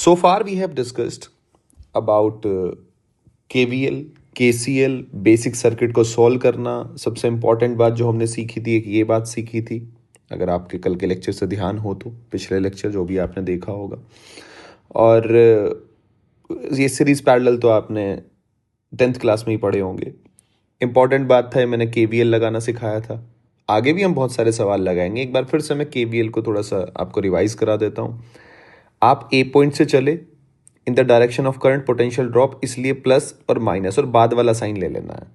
So far, we have discussed about KVL, KCL, basic circuit को solve करना। सबसे important बात जो हमने सीखी थी, एक ये बात सीखी थी, अगर आपके कल के लेक्चर से ध्यान हो तो पिछले लेक्चर जो भी आपने देखा होगा। और ये सीरीज पैरेलल तो आपने 10th क्लास में ही पढ़े होंगे। इम्पॉर्टेंट बात था, मैंने KVL लगाना सिखाया था। आगे भी हम बहुत सारे सवाल लगाएंगे। एक बार फिर से मैं KVL को थोड़ा सा आपको रिवाइज करा देता हूँ। आप ए पॉइंट से चले in the direction of current potential drop, इसलिए प्लस और माइनस और बाद वाला साइन ले लेना है।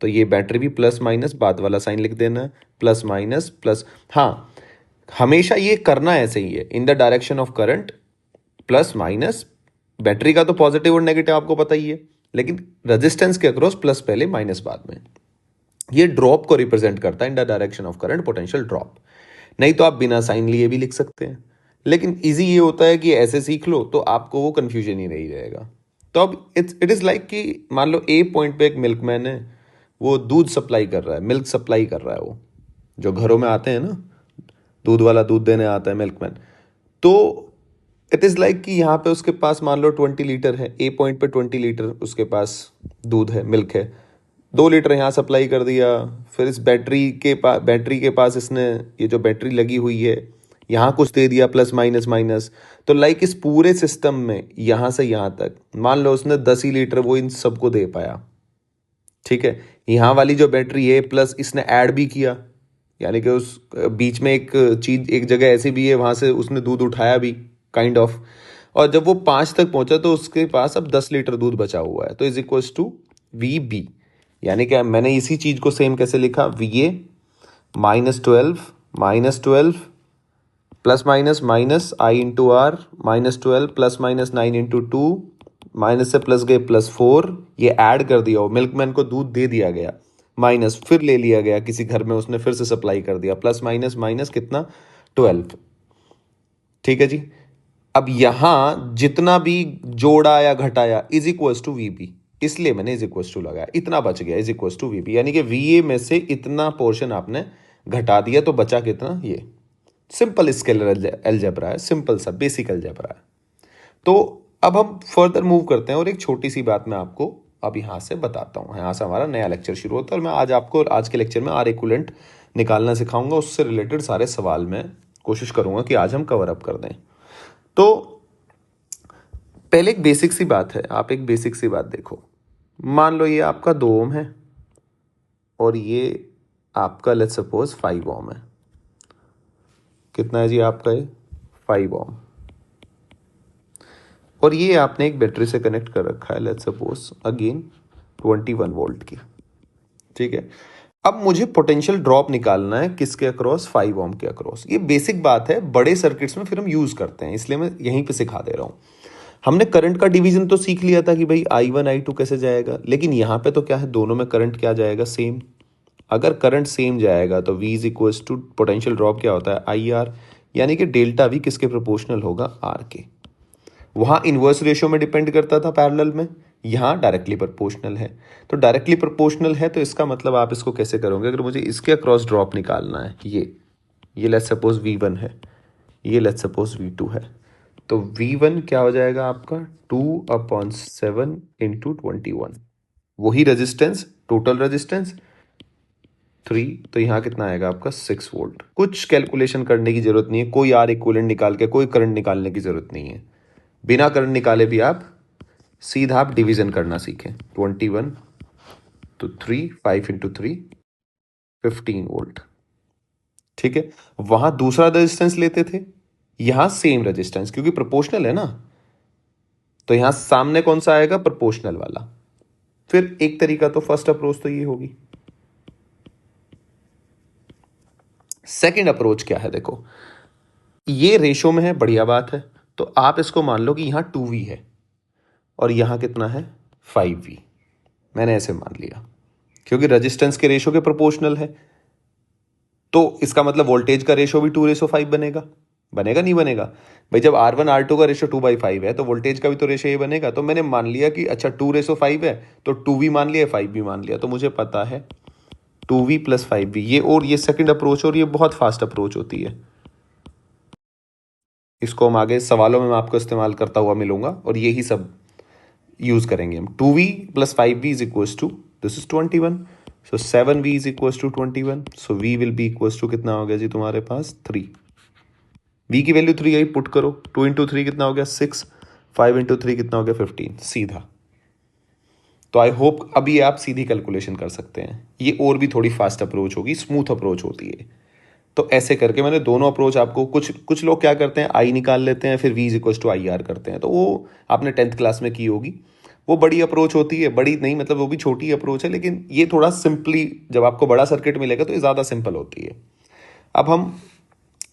तो ये बैटरी भी प्लस माइनस बाद वाला साइन लिख देना है, प्लस माइनस प्लस। हाँ, हमेशा ये करना ऐसे ही है, in the direction of current plus minus. Battery का तो पॉजिटिव और नेगेटिव आपको पता ही है, लेकिन रेजिस्टेंस के अक्रॉस प्लस पहले माइनस बाद में। ये ड्रॉप को रिप्रेजेंट करता है, in the direction of current potential drop. नहीं तो आप बिना साइन लिए भी लिख सकते हैं, लेकिन इजी ये होता है कि ऐसे सीख लो तो आपको वो कंफ्यूजन ही नहीं रहेगा। तो अब इट इज़ लाइक कि मान लो ए पॉइंट पे एक मिल्कमैन है, वो दूध सप्लाई कर रहा है, मिल्क सप्लाई कर रहा है। वो जो घरों में आते हैं ना, दूध वाला दूध देने आता है मिल्कमैन। तो इट इज़ लाइक कि यहाँ पे उसके पास मान लो 20 लीटर है, ए पॉइंट पे 20 लीटर उसके पास दूध है, मिल्क है। 2 लीटर यहाँ सप्लाई कर दिया, फिर इस बैटरी के पास इसने ये जो बैटरी लगी हुई है यहाँ कुछ दे दिया, प्लस माइनस माइनस। तो लाइक इस पूरे सिस्टम में यहाँ से यहाँ तक मान लो उसने 10 ही लीटर वो इन सबको दे पाया। ठीक है, यहाँ वाली जो बैटरी है प्लस इसने ऐड भी किया, यानी कि उस बीच में एक चीज, एक जगह ऐसी भी है वहां से उसने दूध उठाया भी, काइंड ऑफ। और जब वो 5 तक पहुंचा तो उसके पास अब 10 लीटर दूध बचा हुआ है, तो इज इक्वल्स टू VB। यानी कि मैंने इसी चीज को सेम कैसे लिखा, VA -12 plus minus minus I into R -12 plus minus 9 into 2, minus से प्लस गए +4, ये ऐड कर दिया, मिल्कमैन को दूध दे दिया गया, माइनस फिर ले लिया गया किसी घर में, उसने फिर से सप्लाई कर दिया, प्लस माइनस माइनस कितना 12। ठीक है जी। अब यहां जितना भी जोड़ा या घटाया इज इक्वल्स टू VB, इसलिए मैंने इज इक्वल्स टू लगाया, इतना बच गया इज इक्वल्स टू VB, यानी कि VA में से इतना पोर्शन आपने घटा दिया तो बचा कितना, ये सिंपल स्केलर अलजेब्रा है, सिंपल सा बेसिक अलजेब्रा है। तो अब हम फर्दर मूव करते हैं और एक छोटी सी बात मैं आपको अब यहाँ से बताता हूँ। यहाँ से हमारा नया लेक्चर शुरू होता है और मैं आज आपको आज के लेक्चर में R इक्विवेलेंट निकालना सिखाऊंगा। उससे रिलेटेड सारे सवाल मैं कोशिश करूंगा कि आज हम कवर अप कर दें। तो पहले एक बेसिक सी बात है, आप एक बेसिक सी बात देखो। मान लो ये आपका 2 ओम है और ये आपका लेट्स सपोज 5 ओम है। कितना है जी आपका ये 5 ओम, और ये आपने एक बैटरी से कनेक्ट कर रखा है, लेट्स सपोज अगेन 21 वोल्ट की। ठीक है, अब मुझे पोटेंशियल ड्रॉप निकालना है किसके अक्रॉस, 5 ओम के अक्रॉस। ये बेसिक बात है, बड़े सर्किट्स में फिर हम यूज करते हैं, इसलिए मैं यहीं पे सिखा दे रहा हूं। हमने करंट का डिवीजन तो सीख लिया था कि भाई I1 I2 कैसे जाएगा, लेकिन यहां पे तो क्या है, दोनों में करंट क्या जाएगा, सेम। अगर करंट सेम जाएगा तो V is equals to potential drop क्या होता है, IR, यानी कि डेल्टा V किसके प्रोपोर्शनल होगा, R के। वहां इन्वर्स रेशियो में डिपेंड करता था पैरेलल में, यहाँ डायरेक्टली प्रोपोर्शनल है। तो डायरेक्टली प्रोपोर्शनल है तो इसका मतलब आप इसको कैसे करोगे, अगर मुझे इसके अक्रॉस ड्रॉप निकालना है, ये लेट्स सपोज V1 है, ये लेट्स सपोज V2 है, तो V1 क्या हो जाएगा आपका 2/7 इंटू 21, वही रेजिस्टेंस, टोटल रेजिस्टेंस 3, तो यहाँ कितना आएगा आपका 6 वोल्ट। कुछ कैलकुलेशन करने की जरूरत नहीं है, कोई R इक्विवेलेंट निकाल के कोई करंट निकालने की जरूरत नहीं है। बिना करंट निकाले भी आप सीधा आप डिवीजन करना सीखें। 21 तो 3, 5 इंटू 3 15 वोल्ट। ठीक है, वहां दूसरा रेजिस्टेंस लेते थे, यहां सेम रेजिस्टेंस, क्योंकि प्रोपोर्शनल है ना, तो यहां सामने कौन सा आएगा, प्रोपोर्शनल वाला। फिर एक तरीका तो फर्स्ट अप्रोच तो ये होगी। सेकंड अप्रोच क्या है, देखो ये रेशो में है, बढ़िया बात है। तो आप इसको मान लो कि यहां 2V है और यहां कितना है 5V, मैंने ऐसे मान लिया क्योंकि रेजिस्टेंस के रेशो के प्रोपोर्शनल है। तो इसका मतलब वोल्टेज का रेशो भी 2:5 बनेगा, बनेगा नहीं बनेगा भाई, जब R1 R2 का रेशो 2/5 है तो वोल्टेज का भी तो रेशो ये बनेगा। तो मैंने मान लिया कि अच्छा 2:5 है तो 2V मान लिया, 5V मान लिया, तो मुझे पता है 2V + 5V। ये और ये सेकंड अप्रोच, और ये बहुत फास्ट अप्रोच होती है। इसको हम आगे सवालों में मैं आपको इस्तेमाल करता हुआ मिलूंगा और यही सब यूज करेंगे हम। 2v + 5v is equals to, this is 21, so 7v is equals to 21, so v will be equals to कितना हो गया जी तुम्हारे पास 3। v की वैल्यू 3 आई, पुट करो, 2 इंटू 3 कितना हो गया 6, 5 इंटू 3 कितना हो गया 15, सीधा। तो आई होप अभी आप सीधी कैलकुलेशन कर सकते हैं। ये और भी थोड़ी फास्ट अप्रोच होगी, स्मूथ अप्रोच होती है। तो ऐसे करके मैंने दोनों अप्रोच आपको, कुछ लोग क्या करते हैं आई निकाल लेते हैं फिर v is equal to I R करते हैं, तो वो आपने 10th क्लास में की होगी। वो बड़ी अप्रोच होती है, बड़ी नहीं मतलब वो भी छोटी अप्रोच है, लेकिन ये थोड़ा सिंपली जब आपको बड़ा सर्किट मिलेगा तो ये ज़्यादा सिंपल होती है। अब हम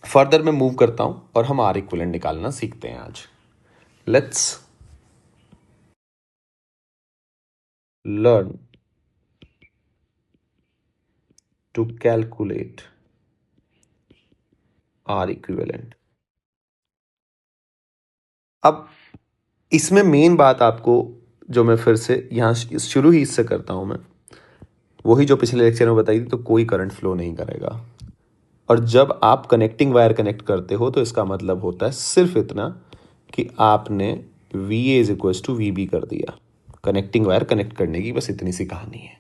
फर्दर में मूव करता हूँ और हम आर इक्विवेलेंट निकालना सीखते हैं आज। Let's learn to calculate R equivalent. अब इसमें मेन बात आपको, जो मैं फिर से यहाँ शुरू ही इससे करता हूँ मैं, वही जो पिछले लेक्चर में बताई थी, तो कोई करंट फ्लो नहीं करेगा। और जब आप कनेक्टिंग वायर कनेक्ट करते हो तो इसका मतलब होता है सिर्फ इतना कि आपने V A is equals to V B कर दिया। कनेक्टिंग वायर कनेक्ट करने की बस इतनी सी कहानी है।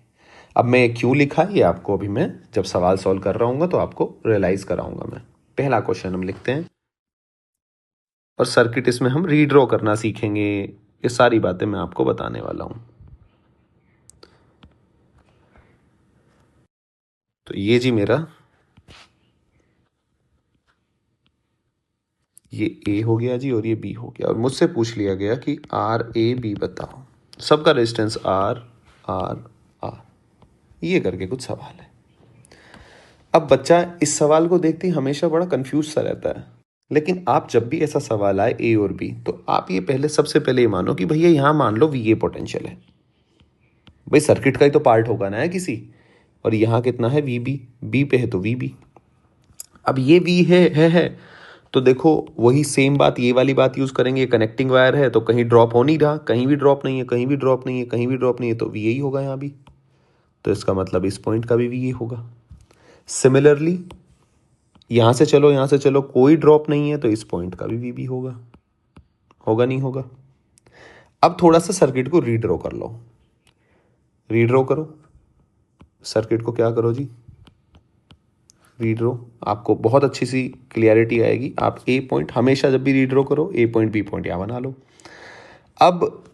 अब मैं क्यों लिखा ये आपको अभी मैं जब सवाल सॉल्व कर रहा हूँ तो आपको रियलाइज कराऊंगा मैं। पहला क्वेश्चन हम लिखते हैं और सर्किट इसमें हम रीड्रॉ करना सीखेंगे। ये सारी बातें मैं आपको बताने वाला हूं। तो ये जी मेरा, ये ए हो गया जी और ये बी हो गया, और मुझसे पूछ लिया गया कि आर ए बी बताओ। सबका रेजिस्टेंस आर आर आर, ये करके कुछ सवाल है। अब बच्चा इस सवाल को देखते ही हमेशा बड़ा कंफ्यूज सा रहता है, लेकिन आप जब भी ऐसा सवाल आए ए और बी, तो आप ये पहले सबसे पहले ये मानो कि भैया यहां मान लो वी ए पोटेंशियल है। भाई सर्किट का ही तो पार्ट होगा ना किसी, और यहां कितना है वी बी, बी पे है तो वी बी। अब ये वी है तो देखो वही सेम बात, ये वाली बात यूज करेंगे। कनेक्टिंग वायर है तो कहीं ड्रॉप हो नहीं रहा, कहीं भी ड्रॉप नहीं है, कहीं भी ड्रॉप नहीं है, कहीं भी ड्रॉप नहीं है, तो वी ही होगा यहाँ भी। तो इसका मतलब इस पॉइंट का भी वी होगा। सिमिलरली यहां से चलो, यहां से चलो, कोई ड्रॉप नहीं है तो इस पॉइंट का भी वी होगा। होगा नहीं होगा? अब थोड़ा सा सर्किट को रीड्रॉ कर लो। रीड्रॉ करो सर्किट को, क्या करो जी रीड्रॉ। आपको बहुत अच्छी सी क्लियरिटी आएगी। आप ए पॉइंट हमेशा जब भी रीड्रॉ करो, ए पॉइंट बी पॉइंट यहां बना लो। अब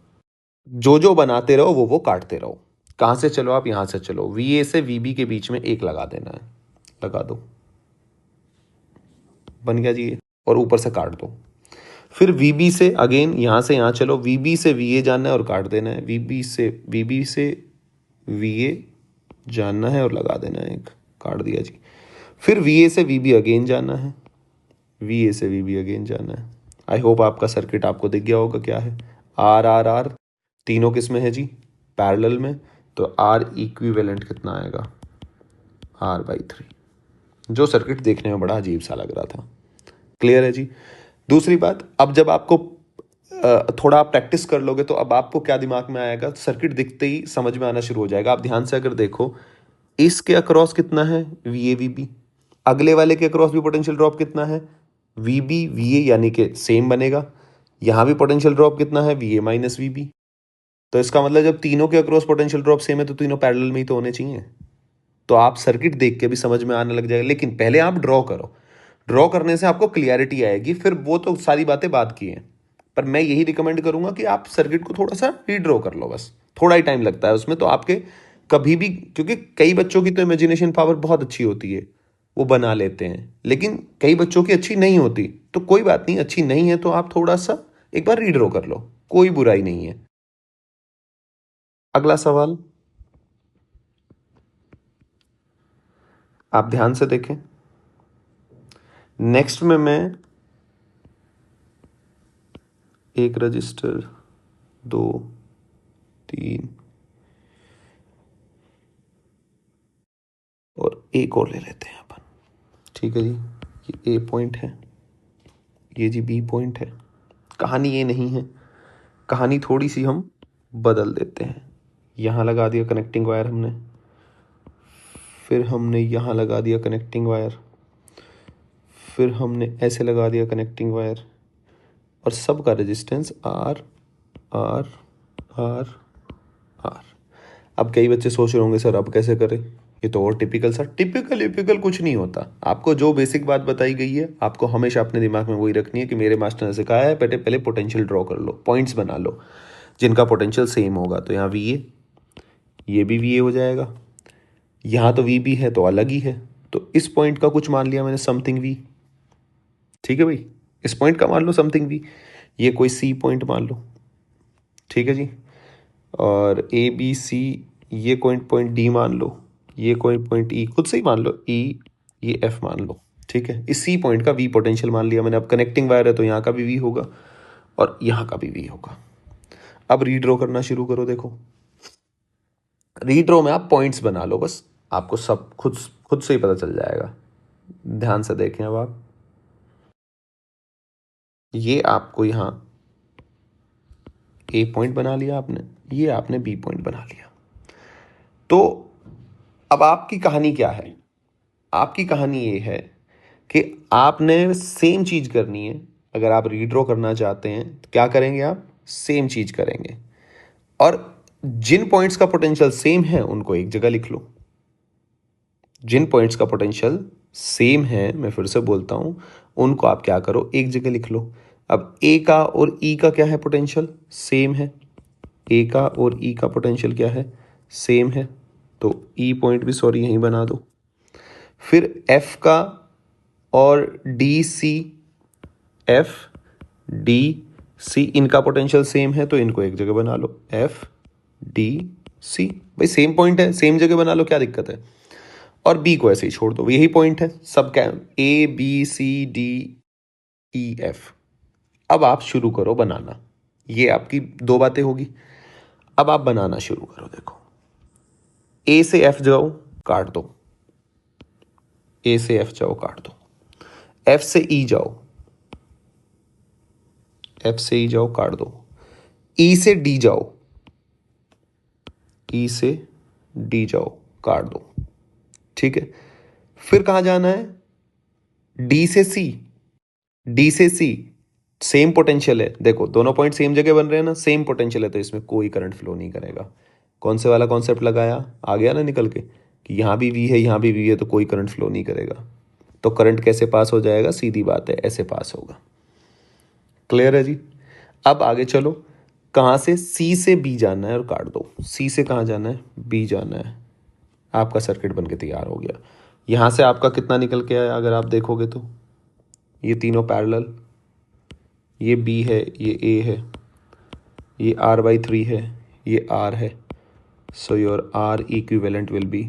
जो बनाते रहो वो काटते रहो। कहां से चलो आप, यहां से चलो, वी ए से वी बी के बीच में एक लगा देना है, लगा दो, बन गया जी ये, और ऊपर से काट दो। फिर वी बी से अगेन यहां से यहां चलो, वी बी से वी ए जानना है और काट देना है, वी बी से वी ए जानना है और लगा देना है एक, काट दिया जी। फिर वी ए से वी बी अगेन जाना है, वी ए से वी बी अगेन जाना है। आई होप आपका सर्किट आपको दिख गया होगा क्या है। आर आर आर तीनों किस में है जी, पैरेलल में, तो आर इक्विवेलेंट कितना आएगा R/3। जो सर्किट देखने में बड़ा अजीब सा लग रहा था। क्लियर है जी। दूसरी बात, अब जब आपको थोड़ा आप प्रैक्टिस कर लोगे तो अब आपको क्या दिमाग में आएगा, सर्किट दिखते ही समझ में आना शुरू हो जाएगा। आप ध्यान से अगर देखो, इसके अक्रॉस कितना है वी ए वी बी, अगले वाले के अक्रॉस भी पोटेंशियल ड्रॉप कितना है वी बी वी ए, यानी कि सेम बनेगा। यहां भी पोटेंशियल ड्रॉप कितना है V A minus V B. तो इसका मतलब जब तीनों के अक्रॉस पोटेंशियल ड्रॉप सेम है तो तीनों पैरेलल में ही तो होने चाहिए। तो आप सर्किट देख के भी समझ में आने लग जाएगा, लेकिन पहले आप ड्रॉ करो। ड्रॉ करने से आपको क्लियरिटी आएगी, फिर वो तो सारी बातें बात की हैं। पर मैं यही रिकमेंड करूंगा कि आप सर्किट को थोड़ा सा रीड्रॉ कर लो, बस थोड़ा ही टाइम लगता है उसमें तो आपके कभी भी, क्योंकि कई बच्चों की तो इमेजिनेशन पावर बहुत अच्छी होती है, वो बना लेते हैं, लेकिन कई बच्चों की अच्छी नहीं होती। तो कोई बात नहीं, अच्छी नहीं है तो आप थोड़ा सा एक बार रीड्रॉ कर लो, कोई बुराई नहीं है। अगला सवाल आप ध्यान से देखें। नेक्स्ट में मैं एक रजिस्टर, 2, 3 और एक और ले लेते हैं अपन। ठीक है जी, ये ए पॉइंट है, ये जी बी पॉइंट है। कहानी ये नहीं है, कहानी थोड़ी सी हम बदल देते हैं। यहाँ लगा दिया कनेक्टिंग वायर हमने, फिर हमने यहाँ लगा दिया कनेक्टिंग वायर, फिर हमने ऐसे लगा दिया कनेक्टिंग वायर, और सब का resistance R R R R. अब कई बच्चे सोच रहे होंगे सर अब कैसे करें, ये तो और टिपिकल सा। टिपिकल कुछ नहीं होता। आपको जो बेसिक बात बताई गई है आपको हमेशा अपने दिमाग में वही रखनी है कि मेरे मास्टर ने सिखाया है बेटे पहले पोटेंशियल ड्रॉ कर लो, पॉइंट्स बना लो जिनका पोटेंशियल सेम होगा। तो यहाँ वी ए, ये भी वी ए हो जाएगा, यहाँ तो वी बी है तो अलग ही है। तो इस पॉइंट का कुछ मान लिया मैंने समथिंग वी, ठीक है भाई, इस पॉइंट का मान लो समथिंग वी, ये कोई सी पॉइंट मान लो, ठीक है जी। और ए बी सी ये कोई पॉइंट डी मान लो, ये कोई पॉइंट ई खुद से ही मान लो ई, ये एफ मान लो, ठीक है। इस सी पॉइंट का वी पोटेंशियल मान लिया मैंने। अब कनेक्टिंग वायर है तो यहाँ का भी वी होगा और यहाँ का भी वी होगा। अब रीड्रॉ करना शुरू करो। देखो रीड्रॉ में आप पॉइंट्स बना लो बस, आपको सब खुद से ही पता चल जाएगा। ध्यान से देखें अब आप, ये आपको यहाँ ए पॉइंट बना लिया आपने, ये आपने बी पॉइंट बना लिया। तो अब आपकी कहानी क्या है? आपकी कहानी ये है कि आपने सेम चीज करनी है। अगर आप रीड्रॉ करना चाहते हैं तो क्या करेंगे? आप सेम चीज करेंगे और जिन पॉइंट्स का पोटेंशियल सेम है उनको एक जगह लिख लो। जिन पॉइंट्स का पोटेंशियल सेम है, मैं फिर से बोलता हूं, उनको आप क्या करो, एक जगह लिख लो। अब ए का और ई का क्या है पोटेंशियल? सेम है। ए का और ई का पोटेंशियल क्या है? सेम है। तो ई पॉइंट भी सॉरी यहीं बना दो। फिर एफ का और D C, F D C इनका पोटेंशियल सेम है तो इनको एक जगह बना लो, एफ डी सी। भाई सेम पॉइंट है, सेम जगह बना लो, क्या दिक्कत है? और बी को ऐसे ही छोड़ दो, यही पॉइंट है सब क्या, A B C D E F. अब आप शुरू करो बनाना। ये आपकी दो बातें होगी। अब आप बनाना शुरू करो। देखो ए से एफ जाओ काट दो, ए से एफ जाओ काट दो, एफ से ई जाओ, एफ से ई जाओ काट दो, ई से डी जाओ, ई से डी जाओ काट दो, ठीक है। फिर कहां जाना है? डी से सी, डी से सी सेम पोटेंशियल है। देखो दोनों पॉइंट सेम जगह बन रहे हैं ना, सेम पोटेंशियल है तो इसमें कोई करंट फ्लो नहीं करेगा। कौन से वाला कॉन्सेप्ट लगाया? आ गया ना निकल के कि यहां भी वी है यहां भी वी है तो कोई करंट फ्लो नहीं करेगा। तो करंट कैसे पास हो जाएगा? सीधी बात है, ऐसे पास होगा। क्लियर है जी? अब आगे चलो, कहां से? सी से बी जाना है और काट दो। सी से कहां जाना है? बी जाना है। आपका सर्किट बन के तैयार हो गया। यहां से आपका कितना निकल के आया अगर आप देखोगे तो? ये तीनों पैरेलल, ये बी है, ये ए है, ये R/3 है, ये R है। So your R equivalent will be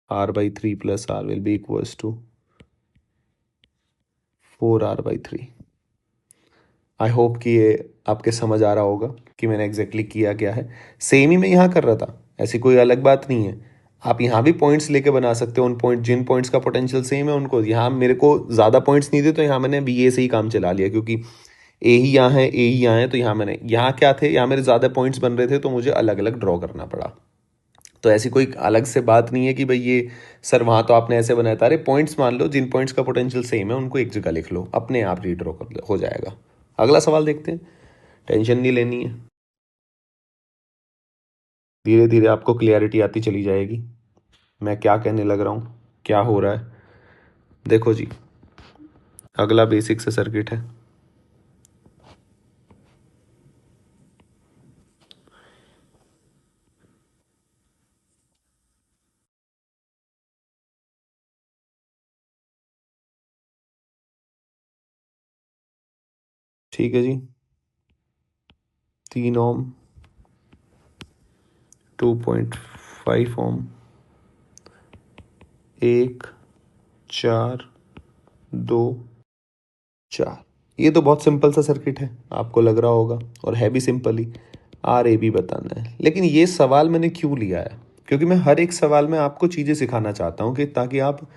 R/3 plus R will be equals to 4R/3। I hope कि ये आपके समझ आ रहा होगा कि मैंने एग्जैक्टली किया क्या है। सेम ही मैं यहाँ कर रहा था, ऐसी कोई अलग बात नहीं है। आप यहाँ भी पॉइंट्स लेके बना सकते हो, उन पॉइंट जिन पॉइंट्स का पोटेंशियल सेम है उनको। यहाँ मेरे को ज़्यादा पॉइंट्स नहीं थे तो यहाँ मैंने बी ए से ही काम चला लिया, क्योंकि ए ही यहाँ है, ए ही यहाँ है, तो यहाँ मैंने, यहाँ क्या थे, यहाँ मेरे ज़्यादा पॉइंट्स बन रहे थे तो मुझे अलग अलग ड्रॉ करना पड़ा। तो ऐसी कोई अलग से बात नहीं है कि भाई ये सर वहाँ तो आपने ऐसे बनाया था। अरे पॉइंट्स मान लो, जिन पॉइंट्स का पोटेंशियल सेम है उनको एक जगह लिख लो, अपने आप रीड्रॉ कर हो जाएगा। अगला सवाल देखते हैं, टेंशन नहीं लेनी है, धीरे धीरे आपको क्लियरिटी आती चली जाएगी मैं क्या कहने लग रहा हूँ, क्या हो रहा है। देखो जी, अगला बेसिक से सर्किट है। ठीक है जी, 3 ओम, 2.5 ओम, 1, 4, 2, 4। ये तो बहुत सिंपल सा सर्किट है, आपको लग रहा होगा, और है भी सिंपल ही। आर ए बी बताना है। लेकिन ये सवाल मैंने क्यों लिया है? क्योंकि मैं हर एक सवाल में आपको चीज़ें सिखाना चाहता हूँ कि ताकि आप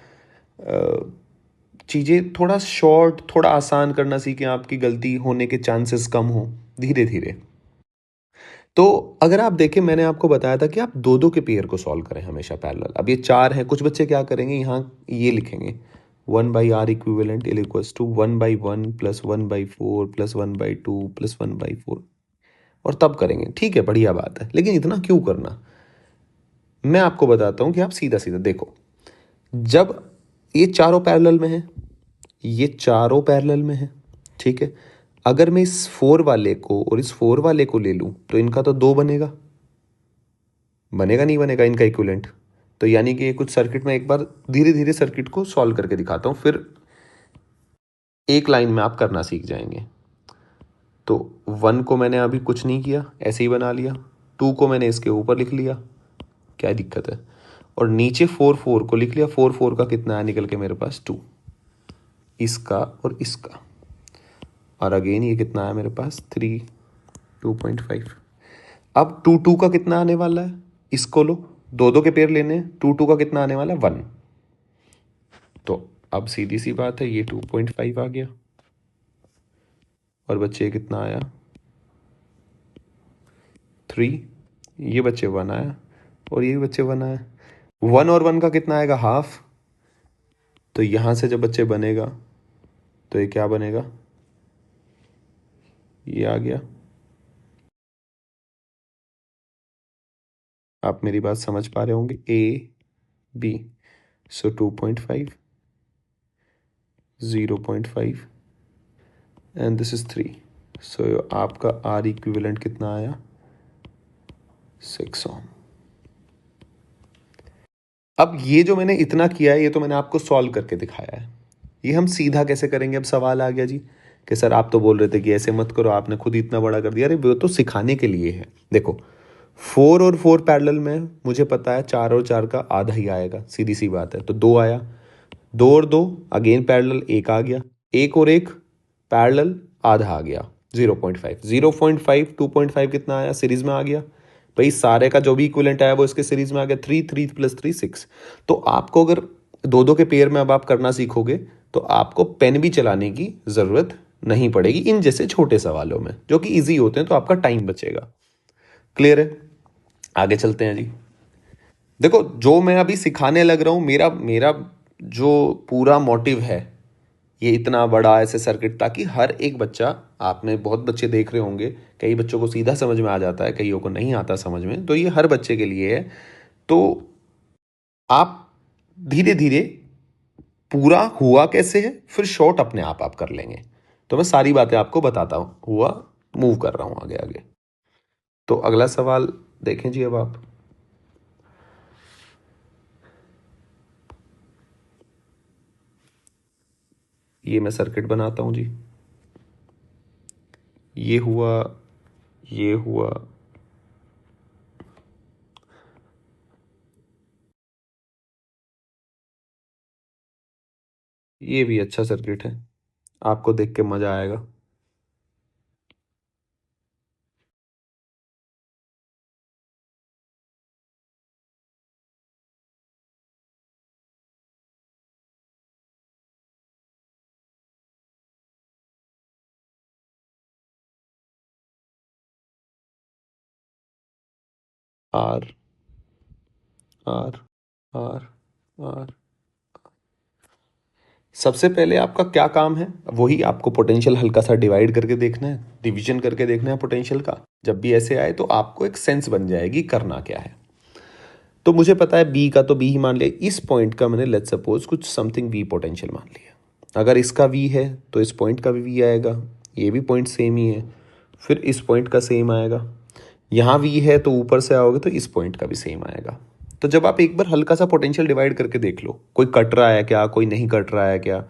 चीज़ें थोड़ा शॉर्ट, थोड़ा आसान करना सीखें, आपकी गलती होने के चांसेस कम हो धीरे धीरे। तो अगर आप देखें, मैंने आपको बताया था कि आप दो दो के पेयर को सॉल्व करें हमेशा पैरेलल। अब ये 4 हैं, कुछ बच्चे क्या करेंगे, यहाँ ये लिखेंगे 1/R equivalent equals to 1/1 plus 1/4 plus 1/2 plus 1/4, और तब करेंगे। ठीक है, बढ़िया बात है, लेकिन इतना क्यों करना? मैं आपको बताता हूं कि आप सीधा सीधा देखो, जब ये चारों पैरेलल में है, ये चारों पैरेलल में है, ठीक है, अगर मैं इस 4 वाले को और इस 4 वाले को ले लूं तो इनका तो 2 बनेगा, बनेगा नहीं बनेगा इनका इक्विवेलेंट? तो यानी कि कुछ सर्किट में एक बार धीरे धीरे सर्किट को सॉल्व करके दिखाता हूं, फिर एक लाइन में आप करना सीख जाएंगे। तो 1 को मैंने अभी कुछ नहीं किया, ऐसे ही बना लिया। 2 को मैंने इसके ऊपर लिख लिया, क्या दिक्कत है, और नीचे 4 को लिख लिया। 4 का कितना है निकल के मेरे पास 2, इसका और इसका, और अगेन ये कितना है मेरे पास 3, 2.5। अब 2 का कितना आने वाला है, इसको लो, दो दो के पेयर लेने हैं। 2 का कितना आने वाला है 1, तो अब सीधी सी बात है, ये 2.5 आ गया, और बच्चे कितना आया 3, ये बच्चे 1 आया, और ये बच्चे 1 आया। 1 और 1 का कितना आएगा हाफ, तो यहां से जब बच्चे बनेगा तो ये क्या बनेगा, ये आ गया। आप मेरी बात समझ पा रहे होंगे, A B, so 2.5, 0.5 and this is 3, so आपका आर इक्विवेलेंट कितना आया 6 ओम। अब ये जो मैंने इतना किया है, ये तो मैंने आपको सॉल्व करके दिखाया है। ये हम सीधा कैसे करेंगे? अब सवाल आ गया जी कि सर आप तो बोल रहे थे कि ऐसे मत करो, आपने खुद ही इतना बड़ा कर दिया। अरे वो तो सिखाने के लिए है। देखो 4 और 4 पैरेलल में मुझे पता है 4 और 4 का आधा ही आएगा, सीधी सी बात है, तो 2 आया। 2 और 2 अगेन पैरेलल, 1 आ गया। 1 और 1 पैरेलल, आधा आ गया 0.5। 0.5 2.5 कितना आया सीरीज में आ गया भाई, सारे का जो भी इक्विवेलेंट आया वो इसके सीरीज में आ गया। 3 3 प्लस 3 6। तो आपको अगर दो दो के पेयर में अब आप करना सीखोगे तो आपको पेन भी चलाने की जरूरत नहीं पड़ेगी इन जैसे छोटे सवालों में, जो कि इजी होते हैं, तो आपका टाइम बचेगा। क्लियर है? आगे चलते हैं जी। देखो जो मैं अभी सिखाने लग रहा हूं, मेरा मेरा जो पूरा मोटिव है, ये इतना बड़ा ऐसे सर्किट, ताकि हर एक बच्चा, आपने बहुत बच्चे देख रहे होंगे, कई बच्चों को सीधा समझ में आ जाता है, कईयों को नहीं आता समझ में, तो ये हर बच्चे के लिए है। तो आप धीरे धीरे पूरा हुआ कैसे है, फिर शॉर्ट अपने आप कर लेंगे। तो मैं सारी बातें आपको बताता हुआ मूव कर रहा हूं आगे आगे। तो अगला सवाल देखें जी। अब आप, ये मैं सर्किट बनाता हूं जी। ये हुआ, ये हुआ, ये भी अच्छा सर्किट है, आपको देख के मजा आएगा। R R R R. सबसे पहले आपका क्या काम है, वही आपको पोटेंशियल हल्का सा डिवाइड करके देखना है, डिवीजन करके देखना है पोटेंशियल का। जब भी ऐसे आए तो आपको एक सेंस बन जाएगी करना क्या है। तो मुझे पता है बी का तो बी ही मान लिया, इस पॉइंट का मैंने लेट्स सपोज कुछ समथिंग वी पोटेंशियल मान लिया। अगर इसका वी है तो इस पॉइंट का भी वी आएगा, ये भी पॉइंट सेम ही है, फिर इस पॉइंट का सेम आएगा। यहाँ वी है तो ऊपर से आओगे तो इस पॉइंट का भी सेम आएगा। तो जब आप एक बार हल्का सा पोटेंशियल डिवाइड करके देख लो, कोई कट रहा है क्या, कोई नहीं कट रहा है क्या,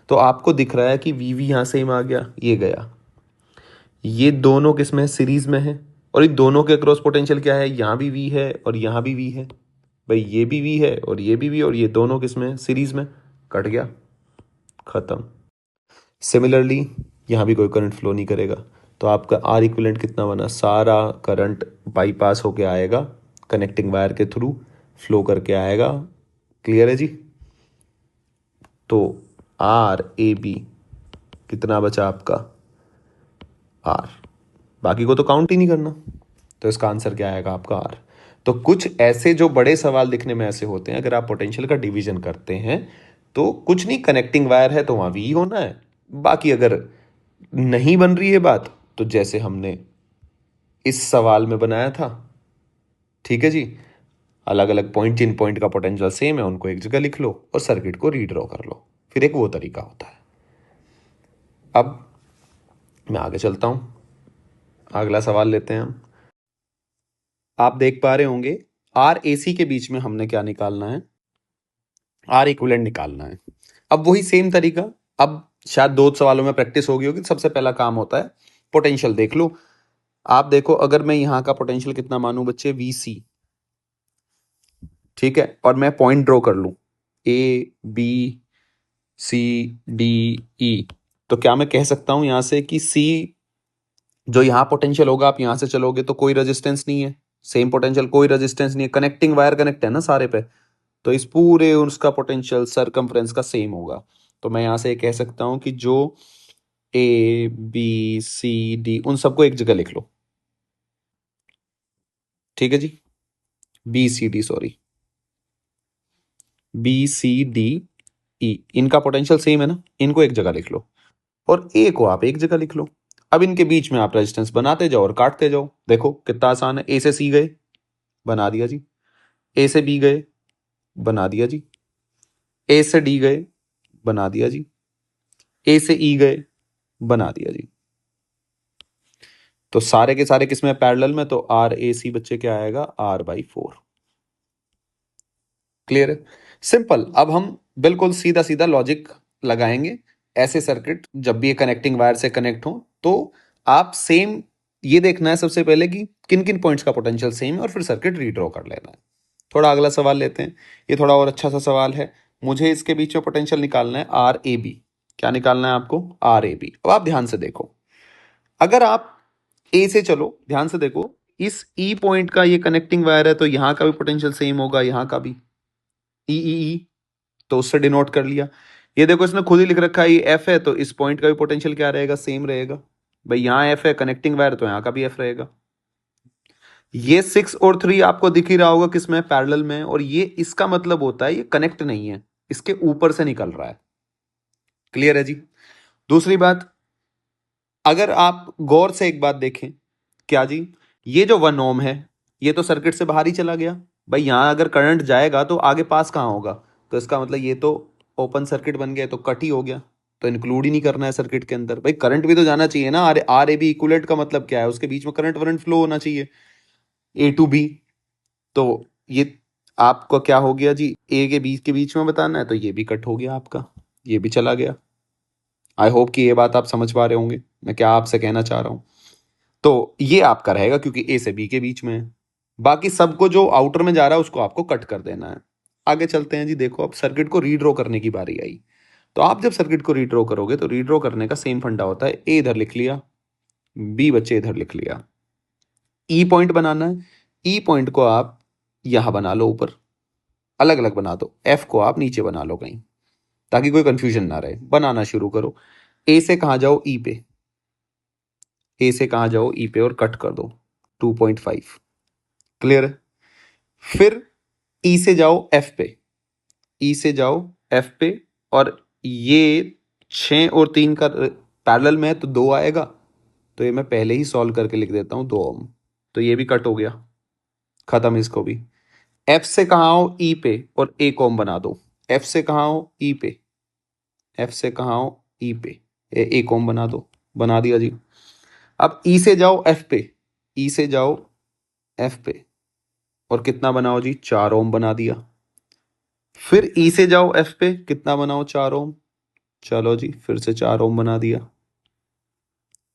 तो आपको दिख रहा है कि वी वी यहाँ सेम आ गया, ये गया, ये दोनों किस में सीरीज में है, और इन दोनों के अक्रॉस पोटेंशियल क्या है, यहाँ भी वी है और यहाँ भी वी है। भाई ये भी वी है और ये भी वी, और ये दोनों किस में सीरीज में, कट गया, खत्म। सिमिलरली यहाँ भी कोई करंट फ्लो नहीं करेगा, तो आपका आर इक्विवेलेंट कितना बना, सारा करंट बाईपास होके आएगा, कनेक्टिंग वायर के थ्रू फ्लो करके आएगा। क्लियर है जी? तो आर ए बी कितना बचा आपका, आर, बाकी को तो काउंट ही नहीं करना, तो इसका आंसर क्या आएगा आपका आर। तो कुछ ऐसे जो बड़े सवाल दिखने में ऐसे होते हैं, अगर आप पोटेंशियल का डिवीजन करते हैं तो कुछ नहीं, कनेक्टिंग वायर है तो वहां वी होना है। बाकी अगर नहीं बन रही है बात, तो जैसे हमने इस सवाल में बनाया था, ठीक है जी, अलग अलग पॉइंट, जिन पॉइंट का पोटेंशियल सेम है उनको एक जगह लिख लो और सर्किट को रीड्रॉ कर लो। फिर एक वो तरीका होता है। अब मैं आगे चलता हूं, अगला सवाल लेते हैं हम। आप देख पा रहे होंगे आर ए सी के बीच में हमने क्या निकालना है, आर इक्विवेलेंट निकालना है। अब वही सेम तरीका, अब शायद दो सवालों में प्रैक्टिस होगी होगी। सबसे पहला काम होता है पोटेंशियल देख लो। आप देखो, अगर मैं यहां का पोटेंशियल कितना मानूं बच्चे, वी सी, ठीक है, और मैं पॉइंट ड्रॉ कर लूं ए बी सी डी ई, तो क्या मैं कह सकता हूं यहां से कि सी जो यहां पोटेंशियल होगा, आप यहां से चलोगे तो कोई रेजिस्टेंस नहीं है, सेम पोटेंशियल, कोई रेजिस्टेंस नहीं है, कनेक्टिंग वायर कनेक्ट है ना सारे पे, तो इस पूरे उसका पोटेंशियल सरकमफ्रेंस का सेम होगा। तो मैं यहां से कह सकता हूं कि जो ए बी सी डी, उन सबको एक जगह लिख लो, ठीक है जी, B C D, sorry, B C D E, इनका पोटेंशियल सेम है ना, इनको एक जगह लिख लो और ए को आप एक जगह लिख लो। अब इनके बीच में आप रेजिस्टेंस बनाते जाओ और काटते जाओ। देखो कितना आसान है, ए से सी गए, बना दिया जी, ए से बी गए, बना दिया जी, ए से डी गए, बना दिया जी, ए से ई गए, बना दिया जी। तो सारे के सारे किसमें पैरेलल में, तो आर ए सी बच्चे क्या आएगा, R/4। क्लियर है, सिंपल। अब हम बिल्कुल सीधा सीधा लॉजिक लगाएंगे। ऐसे सर्किट जब भी ये कनेक्टिंग वायर से कनेक्ट हो, तो आप सेम ये देखना है सबसे पहले कि किन किन पॉइंट्स का पोटेंशियल सेम है और फिर सर्किट रीड्रॉ कर लेना है। थोड़ा अगला सवाल लेते हैं, ये थोड़ा और अच्छा सा सवाल है। मुझे इसके बीच में पोटेंशियल निकालना है RAB। क्या निकालना है आपको, RAB। अब आप ध्यान से देखो, अगर आप ए से चलो, ध्यान से देखो, इस ई पॉइंट का ये कनेक्टिंग वायर है तो यहां का भी पोटेंशियल सेम होगा, यहां का भी ई ई ई, तो उससे डिनोट कर लिया। ये देखो इसने खुद ही लिख रखा है ये एफ है, तो इस पॉइंट का भी पोटेंशियल क्या रहेगा, सेम रहेगा। भाई यहां एफ है कनेक्टिंग वायर, तो यहां का भी एफ रहेगा। ये 6 और 3 आपको दिख ही रहा होगा किसमें, पैरेलल में, और ये इसका मतलब होता है ये कनेक्ट नहीं है, इसके ऊपर से निकल रहा है। क्लियर है जी। दूसरी बात, अगर आप गौर से एक बात देखें, क्या जी, ये जो 1 ओम है ये तो सर्किट से बाहर ही चला गया। भाई यहां अगर करंट जाएगा तो आगे पास कहां होगा, तो इसका मतलब ये तो ओपन सर्किट बन गया, तो कट ही हो गया, तो इंक्लूड ही नहीं करना है सर्किट के अंदर। भाई करंट भी तो जाना चाहिए ना, आर ए बी इक्विवेलेंट का मतलब क्या है, उसके बीच में करंट वरंट फ्लो होना चाहिए, ए टू बी। तो ये आपको क्या हो गया जी, ए के बीच के बीच में बताना है, तो ये भी कट हो गया आपका, ये भी चला गया। आई होप कि ये बात आप समझ पा रहे होंगे मैं क्या आपसे कहना चाह रहा हूं। तो ये आपका रहेगा क्योंकि ए से बी के बीच में है। बाकी सबको जो आउटर में जा रहा है उसको आपको कट कर देना है। आगे चलते हैं जी। देखो अब सर्किट को रीड्रॉ करने की बारी आई। तो आप जब सर्किट को रीड्रॉ करोगे तो रीड्रॉ करने का सेम फंडा होता है, ए इधर लिख लिया, बी बच्चे इधर लिख लिया, ई पॉइंट बनाना है, ई पॉइंट को आप यहां बना लो, ऊपर अलग अलग बना दो, एफ को आप नीचे बना लो कहीं, ताकि कोई कंफ्यूजन ना रहे। बनाना शुरू करो, ए से कहां जाओ, ई पे, ए से कहां जाओ, ई पे, और कट कर दो 2.5। क्लियर है। फिर ई से जाओ एफ पे, ई से जाओ एफ पे, और ये 6 और 3 का पैरेलल में है तो 2 आएगा, तो ये मैं पहले ही सॉल्व करके लिख देता हूं 2 ओम, तो ये भी कट हो गया, खत्म इसको भी। एफ से कहाँ आओ, ई पे, और 1 ओम बना दो। एफ से कहाँ आओ, ई पे, एफ से कहाँ आओ, ई पे, 1 ओम बना दो, बना दिया जी। अब ई से जाओ एफ पे, ई से जाओ एफ पे, और कितना बनाओ जी, 4 ओम बना दिया। फिर ई से जाओ एफ पे, कितना बनाओ, 4 ओम। चलो जी, फिर से 4 ओम बना दिया,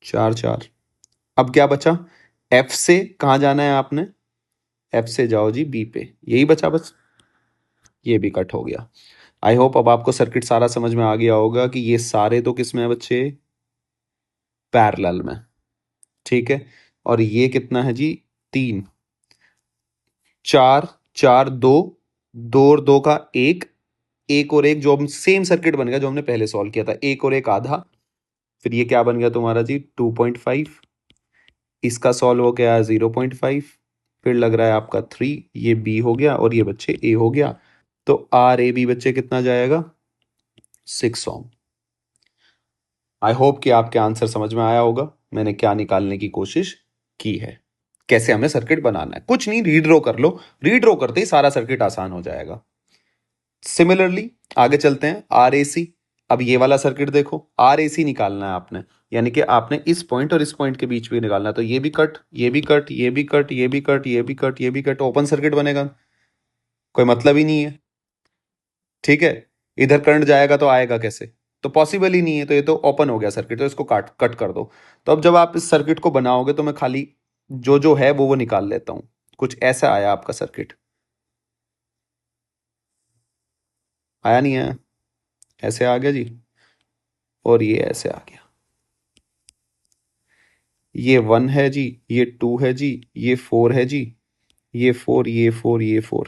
4 4। अब क्या बचा, एफ से कहाँ जाना है आपने, एफ से जाओ जी बी पे, यही बचा बस, ये भी कट हो गया। आई होप अब आपको सर्किट सारा समझ में आ गया होगा कि ये सारे तो किसमें है बच्चे, पैरेलल में, ठीक है। और ये कितना है जी, 3, 4 4 2, 2 और 2 का 1, 1 और 1 जो हम सेम सर्किट बन गया जो हमने पहले सॉल्व किया था, 1 और 1 आधा। फिर ये क्या बन गया तुम्हारा जी, 2.5, इसका सॉल्व हो गया 0.5, फिर लग रहा है आपका 3, ये बी हो गया और ये बच्चे ए हो गया। तो आर ए बी बच्चे कितना जाएगा, 6 ओम। आई होप कि आपके आंसर समझ में आया होगा मैंने क्या निकालने की कोशिश की है, कैसे हमें सर्किट बनाना है। कुछ नहीं, रीड्रॉ कर लो, रीड्रॉ करते ही सारा सर्किट आसान हो जाएगा। सिमिलरली आगे चलते हैं, आर ए सी। अब ये वाला सर्किट देखो, आर ए सी निकालना है आपने, यानी कि आपने इस पॉइंट और इस पॉइंट के बीच भी निकालना है। तो ये भी कट, ये भी कट, ये भी कट, ये भी कट, ये भी कट, ये भी कट, ओपन सर्किट बनेगा, कोई मतलब ही नहीं है। ठीक है, इधर करंट जाएगा तो आएगा कैसे, तो पॉसिबल ही नहीं है। तो ये तो ओपन हो गया सर्किट, तो इसको काट कट कर दो। तो अब जब आप इस सर्किट को बनाओगे तो मैं खाली जो जो है वो निकाल लेता हूं। कुछ ऐसा आया आपका सर्किट, आया नहीं आया, ऐसे आ गया जी, और ये ऐसे आ गया। ये 1 है जी, ये 2 है जी, ये 4 है जी, ये 4, ये 4, ये 4।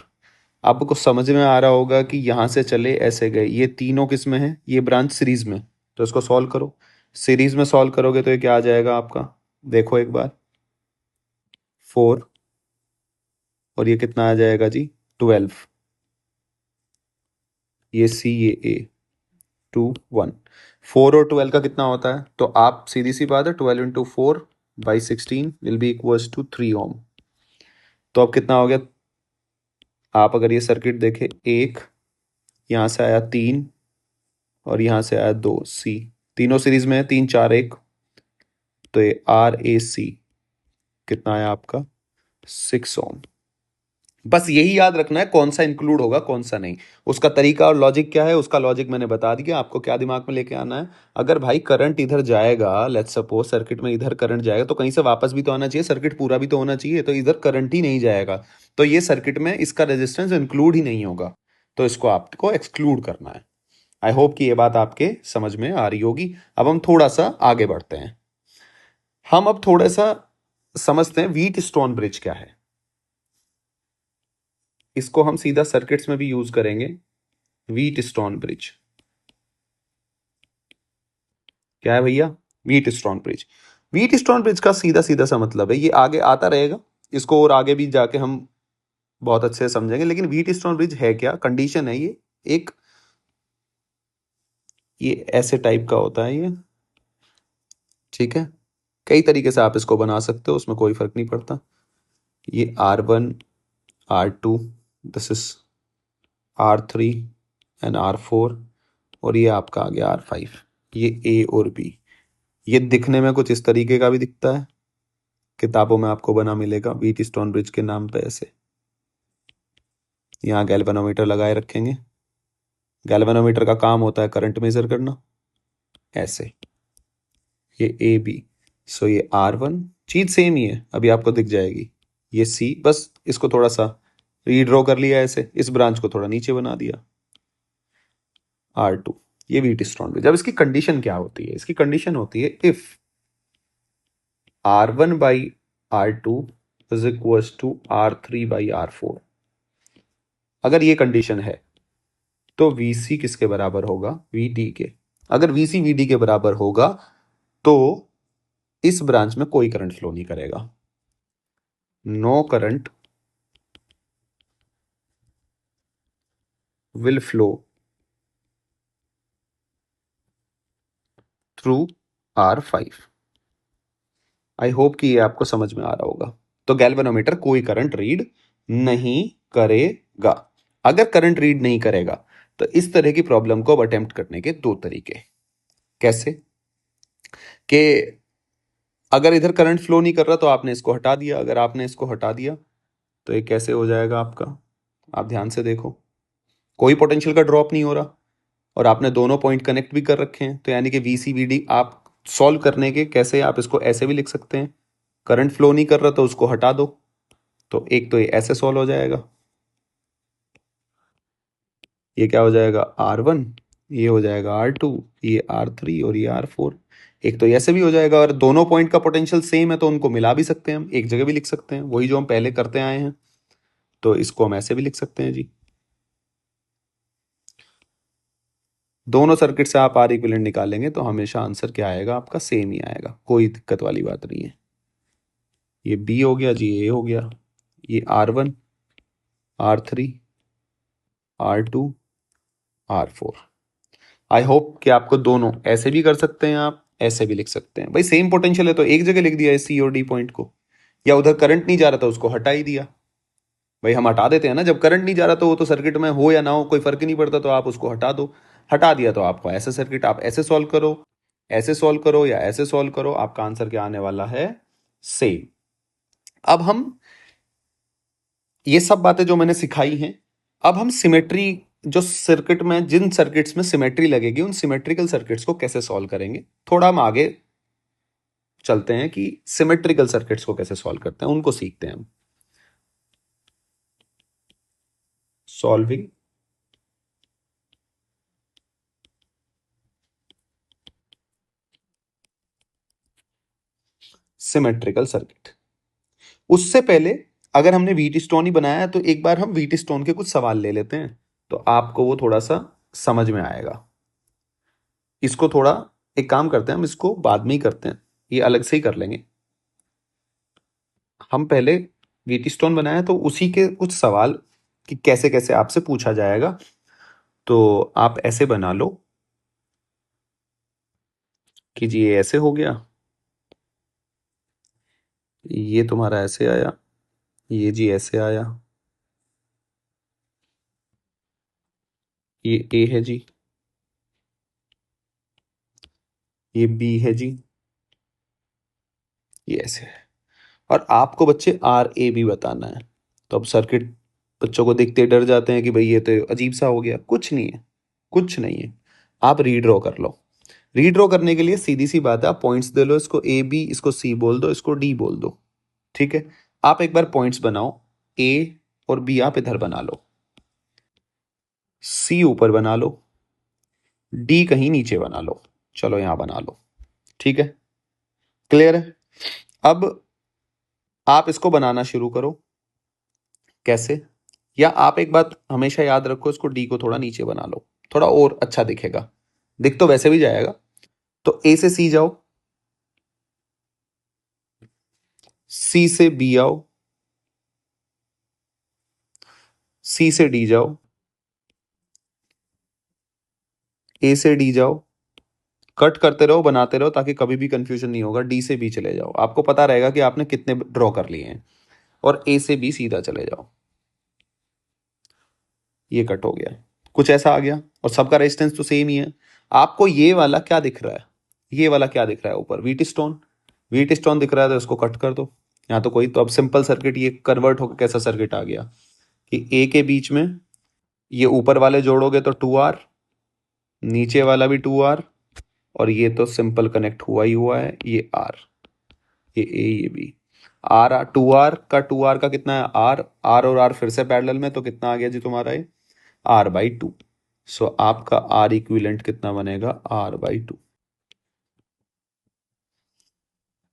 आपको समझ में आ रहा होगा कि यहां से चले ऐसे गए, ये तीनों किस में है, ये ब्रांच सीरीज में। तो इसको सॉल्व करो, सीरीज में सॉल्व करोगे तो ये क्या आ जाएगा आपका, देखो एक बार, 4, और ये कितना आ जाएगा जी, 12। ये सी, ये ए, 2, 1। 4 और 12 का कितना होता है, तो आप सीधी सी बात है, 12 × 4/16 विल बी इक्वल्स टू 3 ओम। तो अब कितना हो गया, आप अगर ये सर्किट देखें, एक यहां से आया 3, और यहां से आया 2, सी, तीनों सीरीज में है, 3 4 1। तो ये आर ए सी कितना आया आपका, 6 ओम। बस यही याद रखना है कौन सा इंक्लूड होगा कौन सा नहीं। उसका तरीका और लॉजिक क्या है, उसका लॉजिक मैंने बता दिया, आपको क्या दिमाग में लेके आना है। अगर भाई करंट इधर जाएगा, लेट्स सपोज सर्किट में इधर करंट जाएगा, तो कहीं से वापस भी तो आना चाहिए, सर्किट पूरा भी तो होना चाहिए। तो इधर करंट ही नहीं जाएगा, तो ये सर्किट में इसका रेजिस्टेंस इंक्लूड ही नहीं होगा, तो इसको आपको एक्सक्लूड करना है। आई होप कि ये बात आपके समझ में आ रही होगी। अब हम थोड़ा सा आगे बढ़ते हैं, हम अब थोड़ा सा समझते हैं व्हीट स्टोन ब्रिज क्या है। इसको हम सीधा सर्किट्स में भी यूज करेंगे। व्हीट स्टोन ब्रिज क्या है भैया, wheat stone bridge. Wheat stone bridge का सीधा सीधा सा मतलब है, ये आगे आता रहेगा, इसको और आगे भी जाके हम बहुत अच्छे से समझेंगे। लेकिन व्हीट स्टोन ब्रिज है क्या, कंडीशन है ये एक, ये ऐसे टाइप का होता है ये, ठीक है। कई तरीके से आप इसको बना सकते हो, उसमें कोई फर्क नहीं पड़ता। ये R1, R2, this is R3 and R4, और ये आपका आ गया R5। ये ए और बी, ये दिखने में कुछ इस तरीके का भी दिखता है, किताबों में आपको बना मिलेगा व्हीट स्टोन ब्रिज के नाम पे ऐसे। यहाँ गैल्वेनोमीटर लगाए रखेंगे, गैल्वेनोमीटर का काम होता है करंट मेजर करना, ऐसे। ये ए बी, सो ये R1, चीज सेम ही है, अभी आपको दिख जाएगी। ये सी, बस इसको थोड़ा सा रीड्रॉ कर लिया ऐसे, इस ब्रांच को थोड़ा नीचे बना दिया। R2, ये व्हीट स्टोन ब्रिज। अब इसकी कंडीशन क्या होती है, इसकी कंडीशन होती है if R1/R2 is equals to R3/R4। अगर ये कंडीशन है तो VC किसके बराबर होगा, VD के। अगर VC VD के बराबर होगा तो इस ब्रांच में कोई करंट फ्लो नहीं करेगा, no current will flow through R5। I hope कि ये आपको समझ में आ रहा होगा। तो गैल्वेनोमीटर कोई करंट रीड नहीं करेगा। अगर करंट रीड नहीं करेगा तो इस तरह की प्रॉब्लम को अब अटेम्प्ट करने के दो तरीके। कैसे, कि अगर इधर करंट फ्लो नहीं कर रहा तो आपने इसको हटा दिया, अगर आपने इसको हटा दिया तो ये कैसे हो जाएगा आपका, आप ध्यान से देखो, कोई पोटेंशियल का ड्रॉप नहीं हो रहा, और आपने दोनों पॉइंट कनेक्ट भी कर रखे हैं। तो यानी कि VC VD आप सॉल्व करने के कैसे, आप इसको ऐसे भी लिख सकते हैं, करंट फ्लो नहीं कर रहा तो उसको हटा दो, तो एक तो ये ऐसे सॉल्व हो जाएगा, ये क्या हो जाएगा R1, ये हो जाएगा R2, ये R3, और ये R4। एक तो ऐसे भी हो जाएगा, और दोनों पॉइंट का पोटेंशियल सेम है तो उनको मिला भी सकते हैं हम, एक जगह भी लिख सकते हैं, वही जो हम पहले करते आए हैं। तो इसको हम ऐसे भी लिख सकते हैं जी। दोनों सर्किट से आप आर इक्विवेलेंट निकालेंगे तो हमेशा आंसर क्या आएगा आपका, सेम ही आएगा, कोई दिक्कत वाली बात नहीं है। ये बी हो गया जी, ए हो गया, ये R1, R3, R2, R4। आई होप कि आपको दोनों ऐसे भी कर सकते हैं, आप ऐसे भी लिख सकते हैं। भाई सेम पोटेंशियल है तो एक जगह लिख दिया है सी और डी पॉइंट को, या उधर करंट नहीं जा रहा था उसको हटा ही दिया। भाई हम हटा देते हैं ना, जब करंट नहीं जा रहा तो वो तो सर्किट में हो या ना हो कोई फर्क ही नहीं पड़ता, तो आप उसको हटा दो। हटा दिया तो आपको ऐसे सर्किट, आप ऐसे सॉल्व करो, ऐसे सॉल्व करो या ऐसे सॉल्व करो, आपका आंसर क्या आने वाला है, सेम। अब हम ये सब बातें जो मैंने सिखाई हैं, अब हम सिमेट्री, जो सर्किट में जिन सर्किट्स में सिमेट्री लगेगी उन सिमेट्रिकल सर्किट्स को कैसे सॉल्व करेंगे, थोड़ा हम आगे चलते हैं कि सिमेट्रिकल सर्किट्स को कैसे सॉल्व करते हैं, उनको सीखते हैं हम। Solving symmetrical circuit. उससे पहले अगर हमने व्हीट स्टोन ही बनाया है तो एक बार हम व्हीट स्टोन के कुछ सवाल ले लेते हैं, तो आपको वो थोड़ा सा समझ में आएगा। इसको थोड़ा, एक काम करते हैं हम इसको बाद में ही करते हैं, ये अलग से ही कर लेंगे। हम पहले व्हीट स्टोन बनाया तो उसी के कुछ सवाल कि कैसे कैसे आपसे पूछा जाएगा। तो आप ऐसे बना लो कि जी ये ऐसे हो गया, ये तुम्हारा ऐसे आया, ये जी ऐसे आया, ये ए है जी, ये बी है जी, ये ऐसे है। और आपको बच्चे आर ए बी बताना है। तो अब सर्किट बच्चों को देखते ही डर जाते हैं कि भाई ये तो अजीब सा हो गया, कुछ नहीं है, कुछ नहीं है। आप रीड्रॉ कर लो। रीड्रॉ करने के लिए सीधी सी बात है, आप पॉइंट्स दे लो, इसको ए बी, इसको सी बोल दो, इसको डी बोल दो। ठीक है, आप एक बार पॉइंट्स बनाओ, ए और बी आप इधर बना लो, सी ऊपर बना लो, डी कहीं नीचे बना लो, चलो यहां बना लो। ठीक है, क्लियर है। अब आप इसको बनाना शुरू करो। कैसे, या आप एक बात हमेशा याद रखो, इसको डी को थोड़ा नीचे बना लो, थोड़ा और अच्छा दिखेगा, दिख तो वैसे भी जाएगा। तो ए से सी जाओ, सी से बी आओ, सी से डी जाओ, ए से डी जाओ, कट करते रहो बनाते रहो ताकि कभी भी कंफ्यूजन नहीं होगा। डी से बी चले जाओ, आपको पता रहेगा कि आपने कितने ड्रॉ कर लिए हैं। और ए से बी सीधा चले जाओ, ये कट हो गया, कुछ ऐसा आ गया। और सबका रेजिस्टेंस तो सेम ही है। आपको ये वाला क्या दिख रहा है, ये वाला क्या दिख रहा है ऊपर, व्हीट स्टोन, व्हीट स्टोन दिख रहा है तो इसको कट कर दो। यहाँ तो कोई, तो अब सिंपल सर्किट ये कन्वर्ट होकर कैसा सर्किट आ गया कि ए के बीच में ये ऊपर वाले जोड़ोगे तो 2R, नीचे वाला भी 2R, और ये तो सिंपल कनेक्ट हुआ ही हुआ है, ये R, ये A ये B। आर 2R का कितना है, R, R और R फिर से पैरेलल में, तो कितना आ गया जी तुम्हारा ये R/2। सो आपका R इक्विवेलेंट कितना बनेगा, R/2।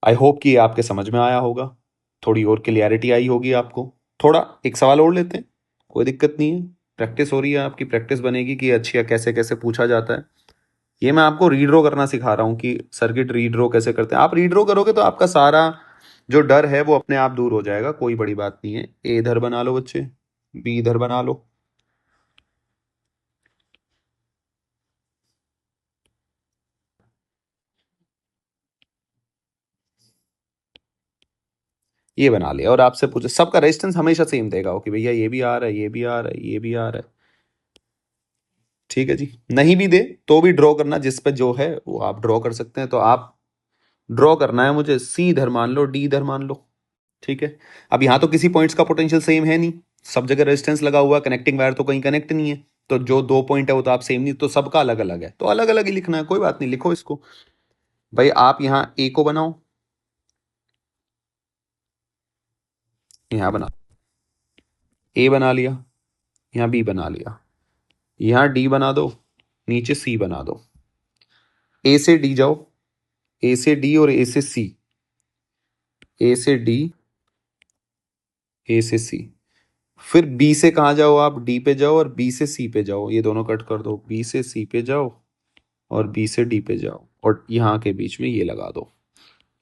आई होप कि ये आपके समझ में आया होगा, थोड़ी और क्लियरिटी आई होगी आपको। थोड़ा एक सवाल और लेते हैं, कोई दिक्कत नहीं है, प्रैक्टिस हो रही है आपकी, प्रैक्टिस बनेगी कि अच्छी कैसे कैसे पूछा जाता है। ये मैं आपको रीड्रॉ करना सिखा रहा हूँ कि सर्किट रीड्रॉ कैसे करते हैं। आप रीड्रॉ करोगे तो आपका सारा जो डर है वो अपने आप दूर हो जाएगा, कोई बड़ी बात नहीं है। ए इधर बना लो बच्चे, बी इधर बना लो, ये बना लिया। और आपसे पूछे, सबका रेजिस्टेंस हमेशा सेम देगा कि भैया ये भी आ रहा है, ये भी आ रहा है, ये भी आ रहा है। ठीक है जी, नहीं भी दे तो भी ड्रॉ करना, जिस पे जो है वो आप ड्रॉ कर सकते हैं। तो आप ड्रॉ करना है मुझे, सी इधर मान लो, डी इधर मान लो। ठीक है, अब यहां तो किसी पॉइंट्स का पोटेंशियल सेम है नहीं, सब जगह रेजिस्टेंस लगा हुआ है, कनेक्टिंग वायर तो कहीं कनेक्ट नहीं है, तो जो दो पॉइंट है वो तो आप सेम नहीं, तो सबका अलग अलग है, तो अलग अलग ही लिखना है, कोई बात नहीं, लिखो इसको। भाई आप यहाँ ए को बनाओ, यहाँ बना, ए बना लिया, यहाँ बी बना लिया, यहाँ डी बना दो, नीचे सी बना दो। ए से डी जाओ, ए से डी और ए से सी, ए से डी, ए से सी। फिर बी से कहाँ जाओ, आप डी पे जाओ, और बी से सी पे जाओ, ये दोनों कट कर दो, बी से सी पे जाओ और बी से डी पे जाओ, और यहाँ के बीच में ये लगा दो।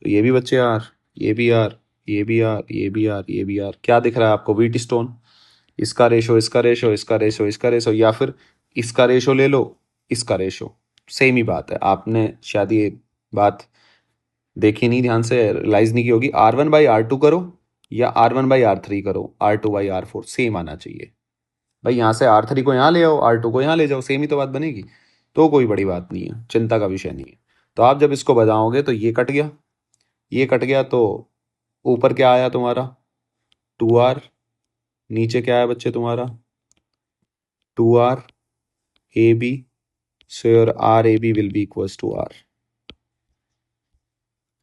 तो ये भी बच्चे आर, ये भी आर, ये भी आर, ये भी आर, ये भी आर। क्या दिख रहा है आपको, व्हीट स्टोन, इसका रेशो, इसका रेशो, इसका रेशो, इसका रेशो, या फिर इसका रेशो ले लो, इसका रेशो, सेम ही बात है, आपने शायद ये बात देखी नहीं, ध्यान से रियलाइज नहीं की होगी। R1/R2 करो या R1/R3 करो, R2/R4 सेम आना चाहिए भाई। यहाँ से R3 को यहाँ ले आओ, R2 को यहाँ ले जाओ, सेम ही तो बात बनेगी। तो कोई बड़ी बात नहीं है, चिंता का विषय नहीं है। तो आप जब इसको बनाओगे तो ये कट गया, ये कट गया, तो ऊपर क्या आया तुम्हारा 2R, नीचे क्या आया बच्चे तुम्हारा 2R AB। So your RAB will be equals to R।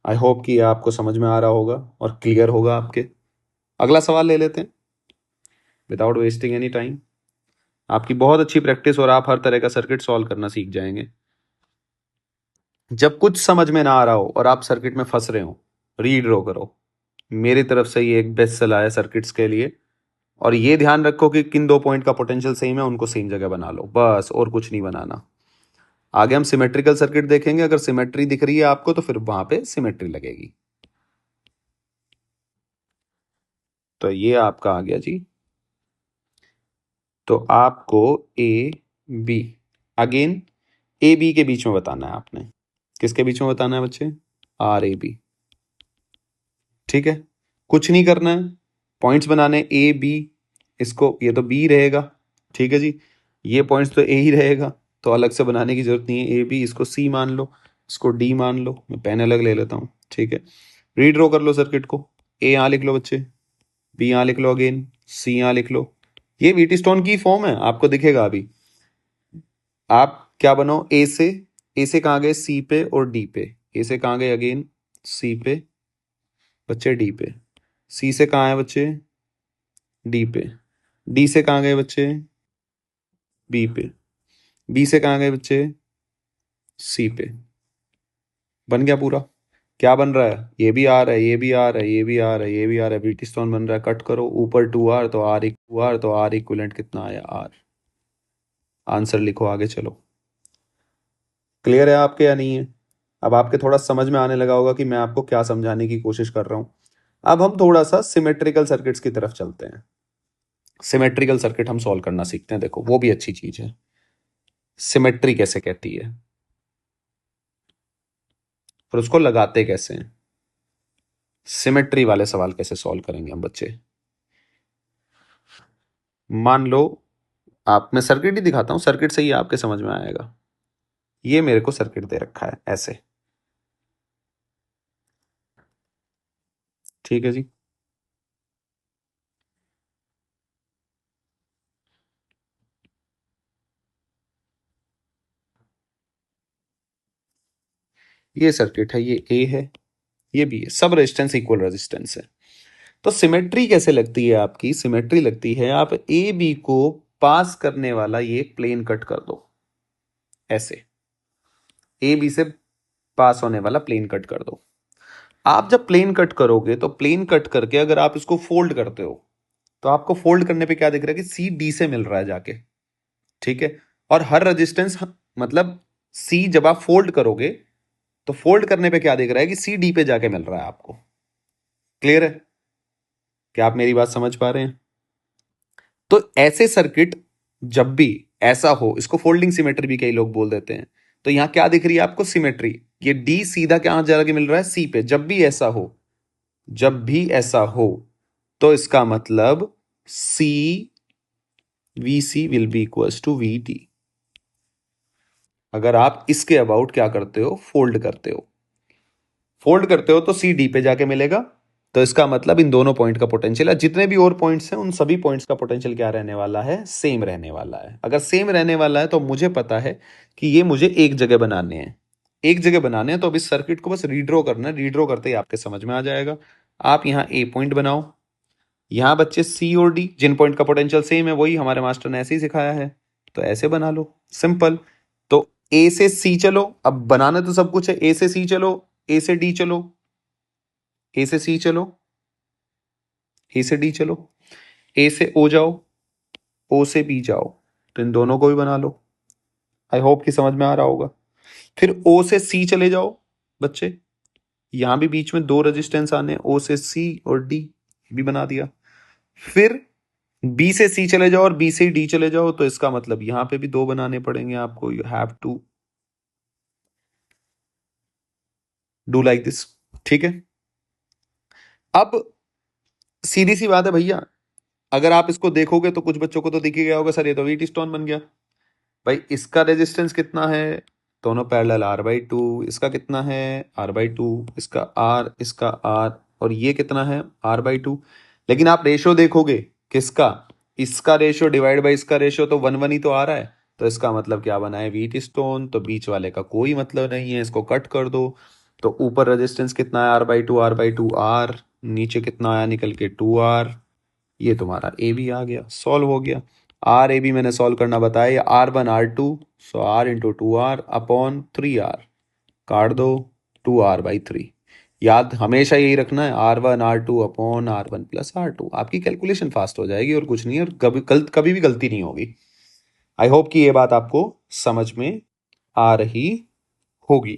I hope कि ये आपको समझ में आ रहा होगा और क्लियर होगा आपके। अगला सवाल ले लेते हैं विदाउट वेस्टिंग एनी टाइम। आपकी बहुत अच्छी प्रैक्टिस और आप हर तरह का सर्किट सॉल्व करना सीख जाएंगे। जब कुछ समझ में ना आ रहा हो और आप सर्किट में फंस रहे हो, रीड रो करो। मेरी तरफ से ये एक बेस्ट सलाह है सर्किट्स के लिए। और ये ध्यान रखो कि किन 2 पॉइंट का पोटेंशियल सेम है उनको सेम जगह बना लो, बस, और कुछ नहीं बनाना। आगे हम सिमेट्रिकल सर्किट देखेंगे, अगर सिमेट्री दिख रही है आपको तो फिर वहां पे सिमेट्री लगेगी। तो ये आपका आ गया जी। तो आपको A B, again A B के बीच में बताना है आपने। किसके बीच में बताना है बच्चे? RAB। ठीक है, कुछ नहीं करना है, पॉइंट्स बनाने AB। इसको, ये तो B रहेगा, ठीक है जी, ये पॉइंट्स तो A ही रहेगा, तो अलग से बनाने की जरूरत नहीं है। AB, इसको C मान लो, इसको D मान लो, मैं पेन अलग ले लेता हूँ, ठीक है। रीड ड्रॉ कर लो सर्किट को। A यहाँ लिख लो बच्चे, B यहाँ लिख लो, अगेन C यहाँ लिख लो। ये व्हीटस्टोन की फॉर्म है, आपको दिखेगा अभी। आप क्या बनो, ए से कहाँ गए C पे और D पे, ए से कहाँ गए अगेन C पे बच्चे, D पे। C से कहाँ है बच्चे? D पे। D से कहाँ गए बच्चे? B पे। B से कहाँ गए बच्चे? C पे। बन गया पूरा। क्या बन रहा है? ये भी आ रहा है, ये भी आ रहा है, ये भी आ रहा है, ये भी आ रहा है, व्हीटस्टोन बन रहा है। कट करो, ऊपर 2R तो R इक्विवेलेंट कितना आया? R। आंसर लिखो, आगे चलो। क्लियर है आपके या नहीं है? अब आपके थोड़ा समझ में आने लगा होगा कि मैं आपको क्या समझाने की कोशिश कर रहा हूं। अब हम थोड़ा सा सिमेट्रिकल सर्किट्स की तरफ चलते हैं। सिमेट्रिकल सर्किट हम सॉल्व करना सीखते हैं, देखो वो भी अच्छी चीज है। सिमेट्री कैसे कहती है और उसको लगाते कैसे हैं, सिमेट्री वाले सवाल कैसे सॉल्व करेंगे हम बच्चे। मान लो आप, मैं सर्किट ही दिखाता हूं, सर्किट से ही आपके समझ में आएगा। ये मेरे को सर्किट दे रखा है ऐसे, ठीक है जी। ये सर्किट है, ये ए है, ये भी है, सब रेजिस्टेंस इक्वल रेजिस्टेंस है। तो सिमेट्री कैसे लगती है आपकी? सिमेट्री लगती है, आप ए बी को पास करने वाला ये प्लेन कट कर दो ऐसे, ए बी से पास होने वाला प्लेन कट कर दो। आप जब प्लेन कट करोगे तो प्लेन कट करके अगर आप इसको फोल्ड करते हो तो आपको फोल्ड करने पे क्या दिख रहा है कि सी डी से मिल रहा है जाके, ठीक है। और हर रेजिस्टेंस, मतलब सी जब आप फोल्ड करोगे तो फोल्ड करने पे क्या दिख रहा है कि सी डी पे जाके मिल रहा है आपको। क्लियर है? क्या आप मेरी बात समझ पा रहे हैं? तो ऐसे सर्किट जब भी ऐसा हो, इसको फोल्डिंग सिमेट्री भी कई लोग बोल देते हैं। तो यहां क्या दिख रही है आपको? सिमेट्री। ये डी सीधा क्या जाके मिल रहा है? सी पे। जब भी ऐसा हो, जब भी ऐसा हो, तो इसका मतलब see V C will be equals to V D. अगर आप इसके अबाउट क्या करते हो, फोल्ड करते हो, फोल्ड करते हो तो सी डी पे जाके मिलेगा। तो इसका मतलब इन दोनों पॉइंट का पोटेंशियल है, जितने भी और पॉइंट्स हैं उन सभी पॉइंट्स का पोटेंशियल क्या रहने वाला है? सेम रहने वाला है। अगर सेम रहने वाला है तो मुझे पता है कि ये मुझे एक जगह बनाने हैं, एक जगह बनाने हैं। तो अब इस सर्किट को बस रीड्रॉ करना है, रीड्रॉ करते ही आपके समझ में आ जाएगा। आप यहाँ ए पॉइंट बनाओ, यहाँ बच्चे सी और डी, जिन पॉइंट का पोटेंशियल सेम है वही हमारे मास्टर ने ऐसे ही सिखाया है, तो ऐसे बना लो, सिंपल। तो ए से सी चलो, अब बनाना तो सब कुछ है। ए से सी चलो, ए से डी चलो, ए से सी चलो, ए से डी चलो, ए से ओ जाओ, ओ से बी जाओ, तो इन दोनों को भी बना लो। आई होप कि समझ में आ रहा होगा। फिर ओ से सी चले जाओ बच्चे, यहां भी बीच में दो रेजिस्टेंस आने, ओ से सी और डी, भी बना दिया। फिर बी से सी चले जाओ और बी से डी चले जाओ, तो इसका मतलब यहां पे भी दो बनाने पड़ेंगे आपको। You have to do like this. ठीक है, अब सीधी सी बात है भैया, अगर आप इसको देखोगे तो कुछ बच्चों को तो दिख ही गया होगा, सर ये तो व्हीट स्टोन बन गया। भाई इसका रेजिस्टेंस कितना है, दोनों पैरेलल R/2, इसका कितना है R/2, इसका R, इसका R, और ये कितना है R/2। लेकिन आप रेशियो देखोगे किसका, इसका रेशियो डिवाइड बाई इसका रेशियो, तो 1:1 ही तो आ रहा है। तो इसका मतलब क्या बना है, व्हीट स्टोन। तो बीच वाले का कोई मतलब नहीं है, इसको कट कर दो। तो ऊपर रेजिस्टेंस कितना है R/2, R/2 R, नीचे कितना आया निकल के 2R। ये तुम्हारा ए बी आ गया, सॉल्व हो गया। आर ए बी मैंने सॉल्व करना बताया, R1 R2, सो R × 2R अपॉन 3R, काट दो 2R/3। याद हमेशा यही रखना है, R1 R2 upon R1 + R2। आपकी कैलकुलेशन फास्ट हो जाएगी और कुछ नहीं है, और कभी भी गलती नहीं होगी। आई होप कि ये बात आपको समझ में आ रही होगी।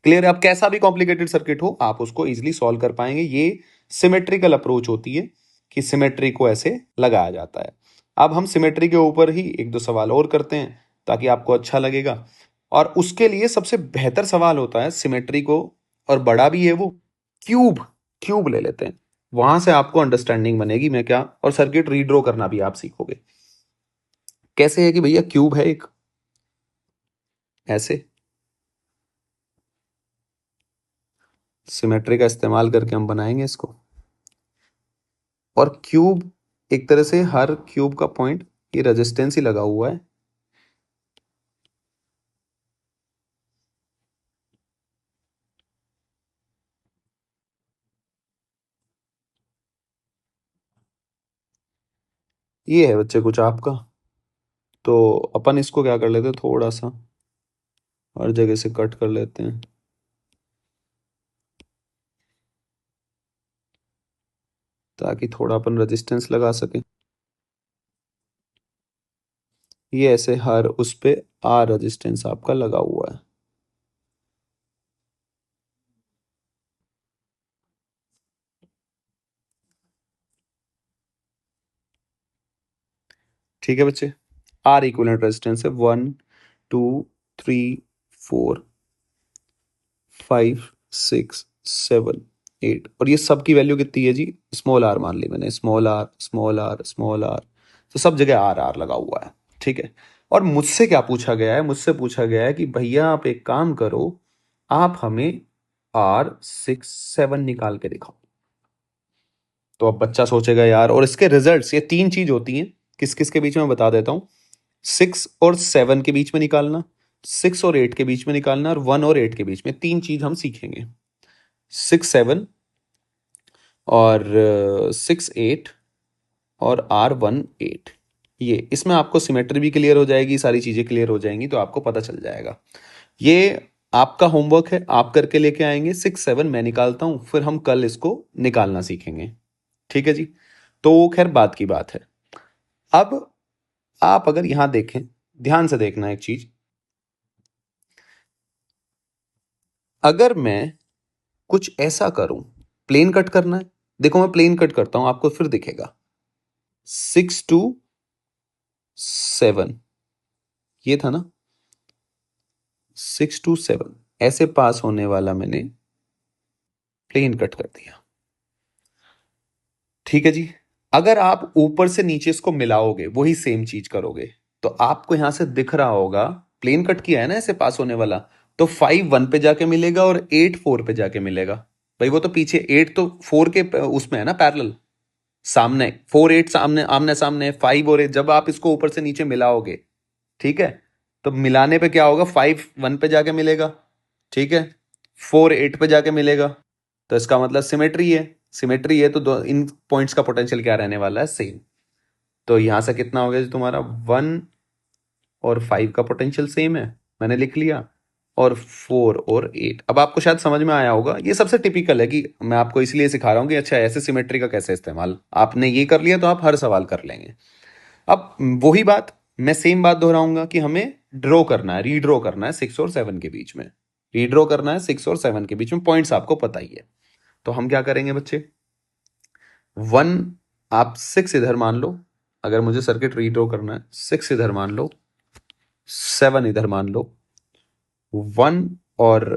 क्लियर है? अब कैसा भी कॉम्प्लिकेटेड सर्किट हो आप उसको इजीली सॉल्व कर पाएंगे। ये सिमेट्रिकल अप्रोच होती है कि सिमेट्री को ऐसे लगाया जाता है। अब हम सिमेट्री के ऊपर ही एक दो सवाल और करते हैं ताकि आपको अच्छा लगेगा। और उसके लिए सबसे बेहतर सवाल होता है सिमेट्री को, और बड़ा भी है वो, क्यूब। क्यूब ले लेते हैं, वहां से आपको अंडरस्टैंडिंग बनेगी मैं क्या, और सर्किट रीड्रॉ करना भी आप सीखोगे। कैसे है कि भैया क्यूब है एक, ऐसे सिमेट्री का इस्तेमाल करके हम बनाएंगे इसको। और क्यूब एक तरह से हर क्यूब का पॉइंट ये रेजिस्टेंस ही लगा हुआ है। ये है बच्चे कुछ आपका। तो अपन इसको क्या कर लेते हैं, थोड़ा सा हर जगह से कट कर लेते हैं ताकि थोड़ा अपन रेजिस्टेंस लगा सके। ये ऐसे हर उस पे आर रेजिस्टेंस आपका लगा हुआ है। ठीक है बच्चे, आर इक्विवेलेंट रेजिस्टेंस है 1 2 3 4 5 6 7 8, और ये सब की वैल्यू कितनी है जी, स्मॉल आर मान ली मैंने, small R small R small R. तो सब जगह आर आर लगा हुआ है। ठीक है, और मुझसे क्या पूछा गया है, मुझसे पूछा गया है कि भैया आप एक काम करो, आप हमें R6 7 निकाल के दिखाओ। तो अब बच्चा सोचेगा यार, और इसके रिजल्ट्स, ये तीन चीज होती हैं, किस किस के बीच में बता देता हूं। 6 और 7 के बीच में निकालना, 6 और 8 के बीच में निकालना, और 1 और 8 के बीच में, तीन चीज हम सीखेंगे। 6 7 और 6 8 और R1 8। ये इसमें आपको सिमेट्री भी क्लियर हो जाएगी, सारी चीजें क्लियर हो जाएंगी, तो आपको पता चल जाएगा। ये आपका होमवर्क है, आप करके लेके आएंगे। 6 7 मैं निकालता हूं, फिर हम कल इसको निकालना सीखेंगे। ठीक है जी, तो खैर बात की बात है। अब आप अगर यहां देखें, ध्यान से देखना एक चीज, अगर मैं कुछ ऐसा करूं, प्लेन कट करना है, देखो मैं प्लेन कट करता हूं, आपको फिर दिखेगा 6 2 7, ये था ना, 6 2 7 ऐसे पास होने वाला मैंने प्लेन कट कर दिया। ठीक है जी, अगर आप ऊपर से नीचे इसको मिलाओगे, वही सेम चीज करोगे, तो आपको यहां से दिख रहा होगा, प्लेन कट किया है ना ऐसे पास होने वाला, तो 5 1 पे जाके मिलेगा और 8 4 पे जाके मिलेगा। भाई वो तो पीछे 8 तो 4 के उसमें है ना पैरेलल, सामने 4 8 सामने आमने सामने 5 और 8, जब आप इसको ऊपर से नीचे मिलाओगे, ठीक है, तो मिलाने पे क्या होगा, 5 1 पे जाके मिलेगा, ठीक है, 4 8 पे जाके मिलेगा। तो इसका मतलब सिमेट्री है। सिमेट्री है तो इन पॉइंट्स का पोटेंशियल क्या रहने वाला है, सेम। तो यहां से कितना हो गया जी तुम्हारा, 1 और 5 का पोटेंशियल सेम है, मैंने लिख लिया, और 4 और 8। अब आपको शायद समझ में आया होगा, ये सबसे टिपिकल है कि मैं आपको इसलिए सिखा रहा हूं कि अच्छा ऐसे सिमेट्री का कैसे इस्तेमाल, आपने ये कर लिया तो आप हर सवाल कर लेंगे। अब वही बात मैं सेम बात दोहराऊंगा कि हमें ड्रॉ करना है, रीड्रॉ करना है 6 और 7 के बीच में, रीड्रॉ करना है 6 और 7 के बीच में, पॉइंट्स आपको पता ही है। तो हम क्या करेंगे बच्चे, 1 आप 6 इधर मान लो, अगर मुझे सर्किट रीड्रॉ करना है, 6 इधर मान लो, 7 इधर मान लो, 1 और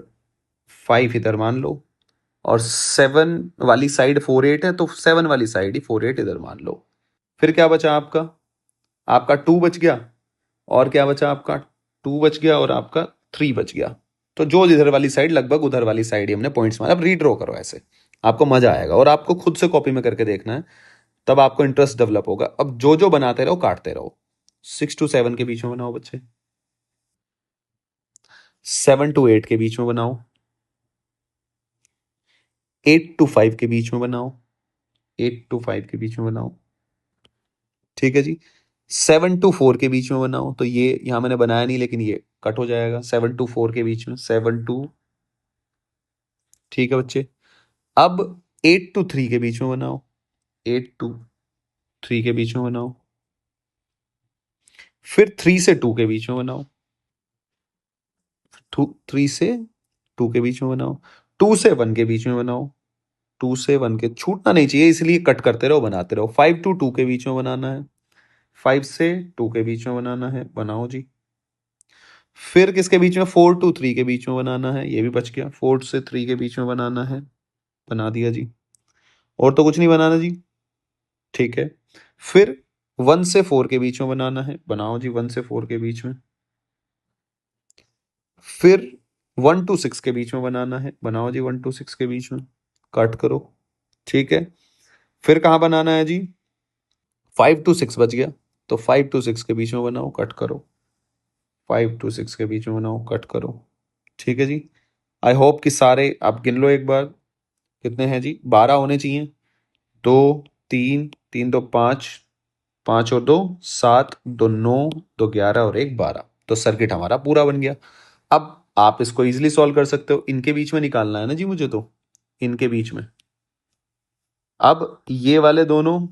5 इधर मान लो, और 7 वाली साइड 4 8 है, तो 7 वाली साइड ही 4 8 इधर मान लो। फिर क्या बचा आपका? आपका 2 बच गया, और क्या बचा आपका? 2 बच गया और आपका 3 बच गया। तो जो इधर वाली साइड लगभग उधर वाली साइड ही हमने पॉइंट्स मारे। अब रीड्रॉ करो ऐसे, आपको मजा आएगा, और आपको खुद से कॉपी में करके देखना है, तब आपको इंटरेस्ट डेवलप होगा। अब जो जो बनाते रहो काटते रहो। 6 to 7 के बीच में बनाओ बच्चे, 7 to 8 के बीच में बनाओ, 8 to 5 के बीच में बनाओ, 8 to 5 के बीच में बनाओ, ठीक है जी। 7 to 4 के बीच में बनाओ, तो ये यहां मैंने बनाया नहीं लेकिन ये कट हो जाएगा। 7 to 4 के बीच में, 7 to, ठीक है बच्चे। अब 8 to 3 के बीच में बनाओ, 8 to 3 के बीच में बनाओ। फिर 3 से 2 के बीच में बनाओ, 3 से 2 के बीच में बनाओ। 2 से 1 के बीच में बनाओ, 2 से 1 के, छूटना नहीं चाहिए इसलिए कट करते रहो, बनाते रहो। 5 to 2 के बीच में बनाना है, 5 से 2 के बीच में बनाना है, बनाओ जी। फिर किसके बीच में? 4 to 3 के बीच में बनाना है, ये भी बच गया। 4 से 3 के बीच में बनाना है, बना दिया जी। और तो कुछ नहीं बनाना जी, ठीक है। फिर 1 से 4 के बीच में बनाना है, बनाओ जी, 1 से 4 के बीच में। फिर 1 to 6 के बीच में बनाना है, बनाओ जी, 1 to 6 के बीच में, कट करो, ठीक है। फिर कहाँ बनाना है जी? 5 to 6 बच गया, तो 5 to 6 के बीच में बनाओ, कट करो, 5 to 6 के बीच में बनाओ, कट करो, ठीक है जी। आई होप कि सारे आप गिन लो एक बार, कितने हैं जी? 12 होने चाहिए। 2 3, 3 2 5, 5 और 2 7, 2 9, 2 11 और 1 12। तो सर्किट हमारा पूरा बन गया। अब आप इसको इजीली सॉल्व कर सकते हो। इनके बीच में निकालना है ना जी मुझे, तो इनके बीच में। अब ये वाले दोनों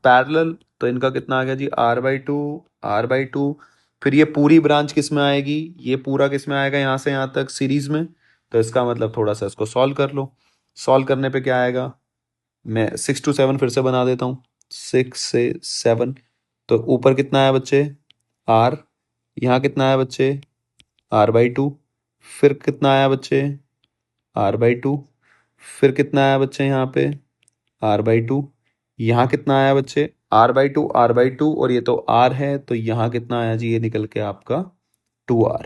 पैरेलल, तो इनका कितना आ गया जी? R/2, R/2। फिर ये पूरी ब्रांच किस में आएगी? ये पूरा किस में आएगा? यहां से यहां तक सीरीज में। तो इसका मतलब थोड़ा सा इसको सॉल्व कर लो। सॉल्व करने पे क्या आएगा? मैं 6 to 7 फिर से बना देता हूँ। 6 से 7, तो ऊपर कितना आया बच्चे? R। यहाँ कितना आया बच्चे? R/2। फिर कितना आया बच्चे? R/2। फिर कितना आया बच्चे यहाँ पे? R/2। यहाँ कितना आया बच्चे? R/2, R/2, और ये तो R है, तो यहाँ कितना आया जी? ये निकल के आपका 2R।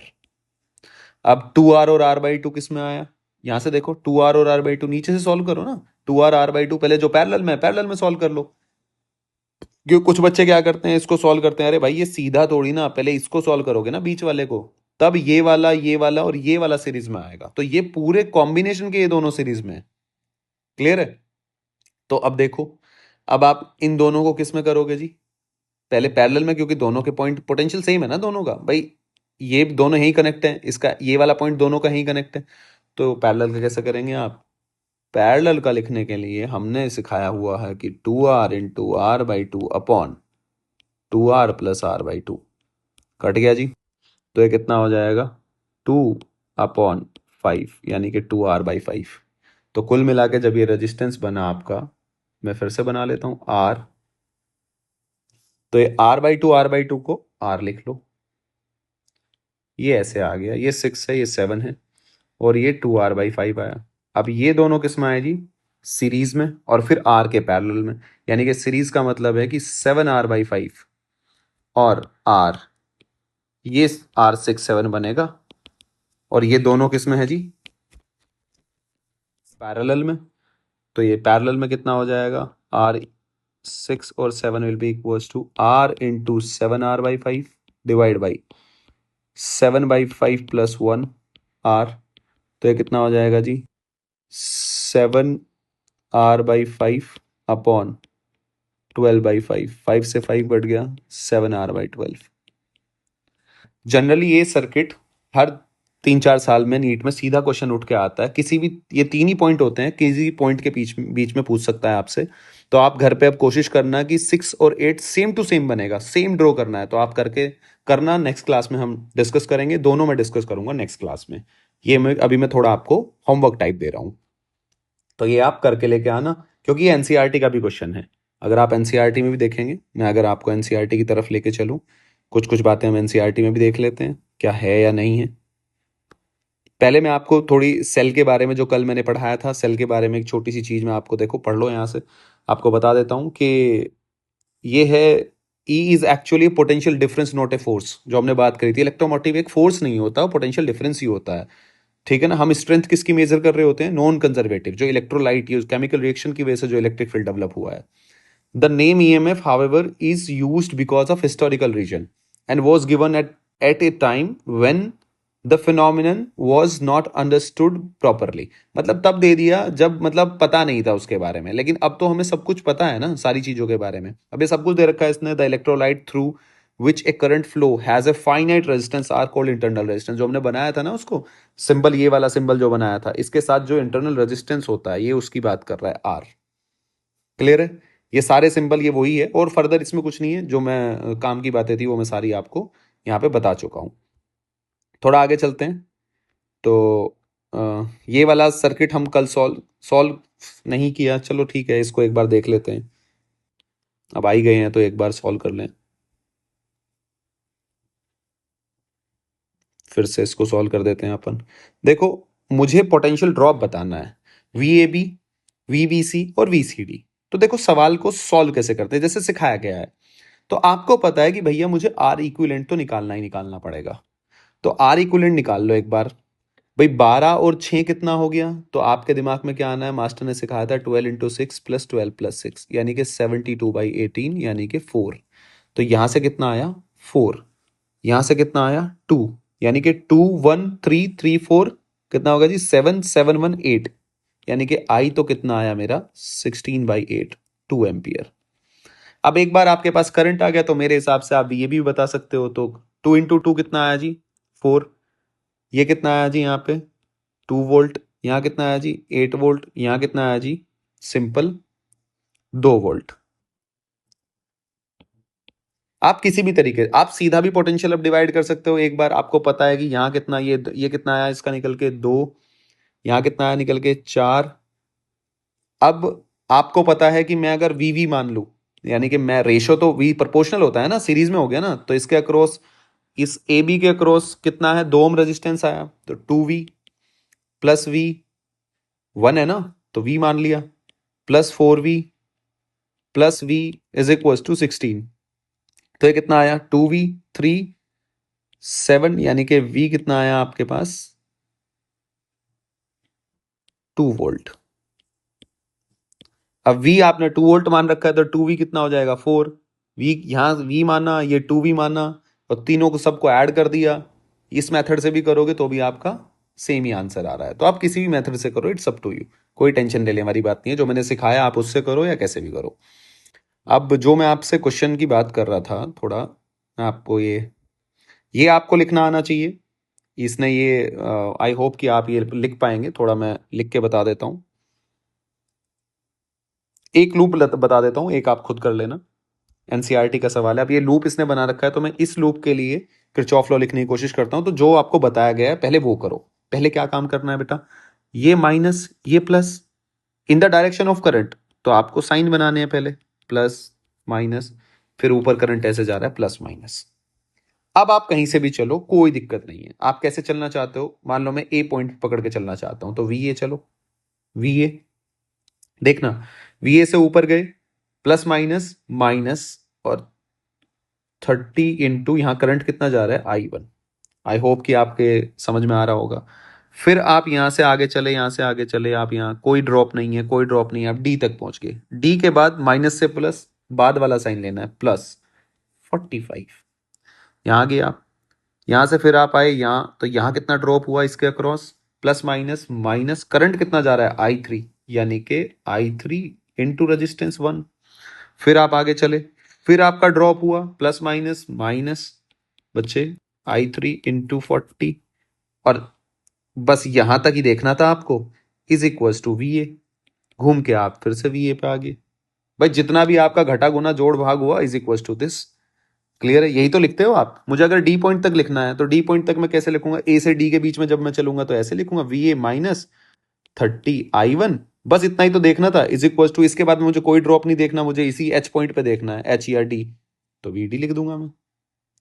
अब 2R और R/2 किस में आया? यहां से देखो, 2R और R/2 नीचे से सॉल्व करो ना। 2R R/2 पहले जो पैरेलल में सॉल्व कर लो। क्यों कुछ बच्चे क्या करते हैं, इसको सॉल्व करते हैं। अरे भाई ये सीधा थोड़ी ना, पहले इसको सॉल्व करोगे ना बीच वाले को, तब ये वाला और ये वाला सीरीज में आएगा। तो ये पूरे कॉम्बिनेशन के ये दोनों सीरीज में है। क्लियर है? तो अब देखो, अब आप इन दोनों को किस में करोगे जी? पहले पैरेलल में, क्योंकि दोनों के पॉइंट पोटेंशियल सेम है ना दोनों का भाई। ये दोनों ही कनेक्ट है, इसका ये वाला पॉइंट दोनों का ही कनेक्ट है। तो पैरेलल का कैसे करेंगे आप? पैरेलल का लिखने के लिए हमने सिखाया हुआ है कि 2R into R/2 upon 2R plus R/2। Cut गया जी। तो ये कितना हो जाएगा? 2/5, यानी कि 2R/5। तो कुल मिला के जब ये रेजिस्टेंस बना आपका, मैं फिर से बना लेता हूं R। तो ये R/2 को R लिख लो, ये ऐसे आ गया। ये 6 है, ये 7 है, और ये 2R/5 आया। अब ये दोनों किस में आए जी? सीरीज में, और फिर R के पैरेलल में। यानी कि सीरीज का मतलब है कि 7R/5 और R, ये R6 7 बनेगा। और ये दोनों किस में है जी? पैरेलल में। तो ये पैरेलल में कितना हो जाएगा? R6 और 7 will be equals to R into 7R/5 divide by 7/5 plus 1 R। तो ये कितना हो जाएगा जी? 7R/5 upon 12/5। 5 से 5 कट गया, 7R/12। जनरली ये सर्किट हर 3 4 साल में नीट में सीधा क्वेश्चन उठ के आता है। किसी भी, ये 3 ही पॉइंट होते हैं, किसी पॉइंट के बीच में पूछ सकता है आपसे। तो आप घर पे अब कोशिश करना कि 6 और 8 सेम टू सेम बनेगा, सेम ड्रॉ करना है। तो आप करके करना, नेक्स्ट क्लास में हम डिस्कस करेंगे। दोनों में डिस्कस करूंगा नेक्स्ट क्लास में। ये मैं थोड़ा आपको होमवर्क टाइप दे रहा हूँ, तो ये आप करके लेके आना, क्योंकि ये एनसीईआरटी का भी क्वेश्चन है। अगर आप एनसीईआरटी में भी देखेंगे, मैं अगर आपको एनसीईआरटी की तरफ लेके चलूँ, कुछ कुछ बातें हम एनसीईआरटी में भी देख लेते हैं क्या है या नहीं है। पहले मैं आपको थोड़ी सेल के बारे में, जो कल मैंने पढ़ाया था सेल के बारे में, एक छोटी सी चीज मैं आपको, देखो पढ़ लो यहाँ से, आपको बता देता हूँ कि ये है, E is actually potential difference not a force. जो हमने बात करी थी, इलेक्ट्रोमोटिव एक फोर्स नहीं होता, पोटेंशियल डिफरेंस ही होता है। ठीक है ना। हम स्ट्रेंथ किसकी मेजर कर रहे होते हैं? नॉन कंजर्वेटिव, जो इलेक्ट्रोलाइट यूज केमिकल रिएक्शन की वजह से जो इलेक्ट्रिक फील्ड डेवलप हुआ है। The name EMF however is used because of historical reason and was given at a time when the phenomenon was not understood properly. मतलब तब दे दिया जब मतलब पता नहीं था उसके बारे में, लेकिन अब तो हमें सब कुछ पता है ना सारी चीजों के बारे में। अब ये सब कुछ दे रखा है इसने। The electrolyte through which A current flow has a finite resistance R called internal resistance. जो हमने बनाया था ना उसको सिंबल, ये वाला सिंबल जो बनाया था, इसके साथ जो इंटरनल रेजिस्टेंस होता है, ये उसकी बात कर रहा है, आर। क्लियर है? ये सारे सिंबल ये वही है, और फर्दर इसमें कुछ नहीं है। जो मैं काम की बातें थी वो मैं सारी आपको यहाँ पे बता चुका हूँ। थोड़ा आगे चलते हैं। तो ये वाला सर्किट हम कल सॉल्व सॉल्व नहीं किया, चलो ठीक है, इसको एक बार देख लेते हैं। अब आ ही गए हैं तो एक बार सॉल्व कर लें। फिर से इसको सॉल्व कर देते हैं अपन। देखो, मुझे पोटेंशियल ड्रॉप बताना है, V A B, V B C और वी सी डी। तो देखो सवाल को सॉल्व कैसे करते हैं, जैसे सिखाया गया है। तो आपको पता है कि भैया मुझे आर इक्विवेलेंट तो निकालना ही निकालना पड़ेगा। तो आर इक्विवेलेंट निकाल लो एक बार। भाई 12 और 6 कितना हो गया? तो आपके दिमाग में क्या आना है? मास्टर ने सिखाया था 12 × 6 + 12 + 6 यानी कि 72/18 यानी कि 4। तो यहां से कितना आया? 4। यहां से कितना आया? 2 यानी कि 2 1 3 3 4 कितना होगा जी? 7 7 1 8 यानी कि आई तो कितना आया मेरा? 16/8, 2 एम्पियर। अब एक बार आपके पास करंट आ गया तो मेरे हिसाब से आप ये भी बता सकते हो। तो 2 × 2 कितना आया जी? 4। ये कितना आया जी यहाँ पे? 2 वोल्ट। यहाँ कितना आया जी? 8 वोल्ट। यहाँ कितना आया जी? Simple 2 volt. आप किसी भी तरीके, आप सीधा भी पोटेंशियल अब डिवाइड कर सकते हो। एक बार आपको पता है कि यहाँ कितना, ये कितना आया इसका निकल के 2, यहाँ कितना आया निकल के 4। अब आपको पता है कि मैं अगर वी वी मान लूं, यानी कि मैं रेशो, तो वी प्रोपोर्शनल होता है ना, सीरीज में हो गया ना, तो इसके अक्रॉस, इस ए बी के अक्रॉस कितना है? 2 ओम रेजिस्टेंस आया, तो 2V + V 1 है ना, तो V मान लिया, +4V + V = 16। तो ये कितना आया? 2V 3 7 यानी कि V कितना आया आपके पास? 2 वोल्ट। अब V आपने 2 वोल्ट मान रखा है, तो 2V कितना हो जाएगा? 4। V यहां V माना, ये 2V माना, और तीनों को सबको ऐड कर दिया। इस मेथड से भी करोगे तो भी आपका सेम ही आंसर आ रहा है। तो आप किसी भी मेथड से करो, इट्स अप टू यू। कोई टेंशन लेने वाली बात नहीं है। जो मैंने सिखाया आप उससे करो या कैसे भी करो। अब जो मैं आपसे क्वेश्चन की बात कर रहा था, थोड़ा मैं आपको ये आपको लिखना आना चाहिए। इसने ये, आई होप कि आप ये लिख पाएंगे। थोड़ा मैं लिख के बता देता हूँ। एक लूप बता देता हूँ, एक आप खुद कर लेना। एनसीईआरटी का सवाल है। अब ये लूप इसने बना रखा है, तो मैं इस लूप के लिए किरचॉफ लॉ लिखने की कोशिश करता हूं। तो जो आपको बताया गया है पहले वो करो। पहले क्या काम करना है बेटा? ये माइनस, ये plus, in the direction of current, तो आपको साइन बनाने हैं पहले, प्लस माइनस, फिर ऊपर करंट ऐसे जा रहा है प्लस माइनस। अब आप कहीं से भी चलो, कोई दिक्कत नहीं है। आप कैसे चलना चाहते हो? मान लो मैं ए पॉइंट पकड़ के चलना चाहता हूं, तो वी ए चलो। वी ए देखना, वी ए से ऊपर गए, प्लस माइनस माइनस, और 30 × यहाँ करंट कितना जा रहा है? I1। आई होप कि आपके समझ में आ रहा होगा। फिर आप यहां से आगे चले, यहां से आगे चले, आप यहाँ कोई ड्रॉप नहीं है, कोई ड्रॉप नहीं है, आप डी तक पहुंच गए। डी के बाद माइनस से प्लस, बाद वाला साइन लेना है, +45। यहाँ गए आप, यहां से फिर आप आए यहाँ, तो यहाँ कितना ड्रॉप हुआ इसके across? Plus minus minus, current कितना जा रहा है? I3 यानी कि I3 × रेजिस्टेंस 1। फिर आप आगे चले, फिर आपका ड्रॉप हुआ, प्लस माइनस माइनस, बच्चे I3 × 40, और बस यहां तक ही देखना था आपको, = VA। घूम के आप फिर से VA पे आ गए। भाई जितना भी आपका घटा गुना जोड़ भाग हुआ = दिस। क्लियर है? यही तो लिखते हो आप। मुझे अगर डी पॉइंट तक लिखना है, तो डी पॉइंट तक मैं कैसे लिखूंगा? ए से डी के बीच में जब मैं चलूंगा तो ऐसे लिखूंगा, VA - 30 I1। बस इतना ही तो देखना था, = इसके बाद में मुझे कोई ड्रॉप नहीं देखना, मुझे इसी एच पॉइंट पे देखना है, एच या डी, तो वी डी लिख दूंगा मैं।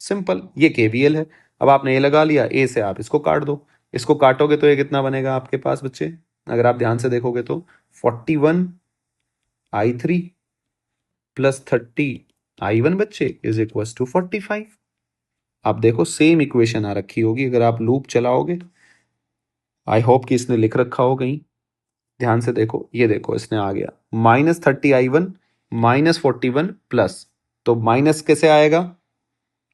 सिंपल, ये केवीएल है। अब आपने ए लगा लिया, ए से आप इसको काट दो, इसको काटोगे तो ये कितना बनेगा आपके पास बच्चे, अगर आप ध्यान से देखोगे तो 41i3 प्लस 30i1 बच्चे इज इक्वल टू 45। आप देखो सेम इक्वेशन आ रखी होगी अगर आप लूप चलाओगे। आई होप कि इसने लिख रखा हो कहीं, ध्यान से देखो, ये देखो इसने आ गया -30i1 -41 प्लस, तो माइनस कैसे आएगा,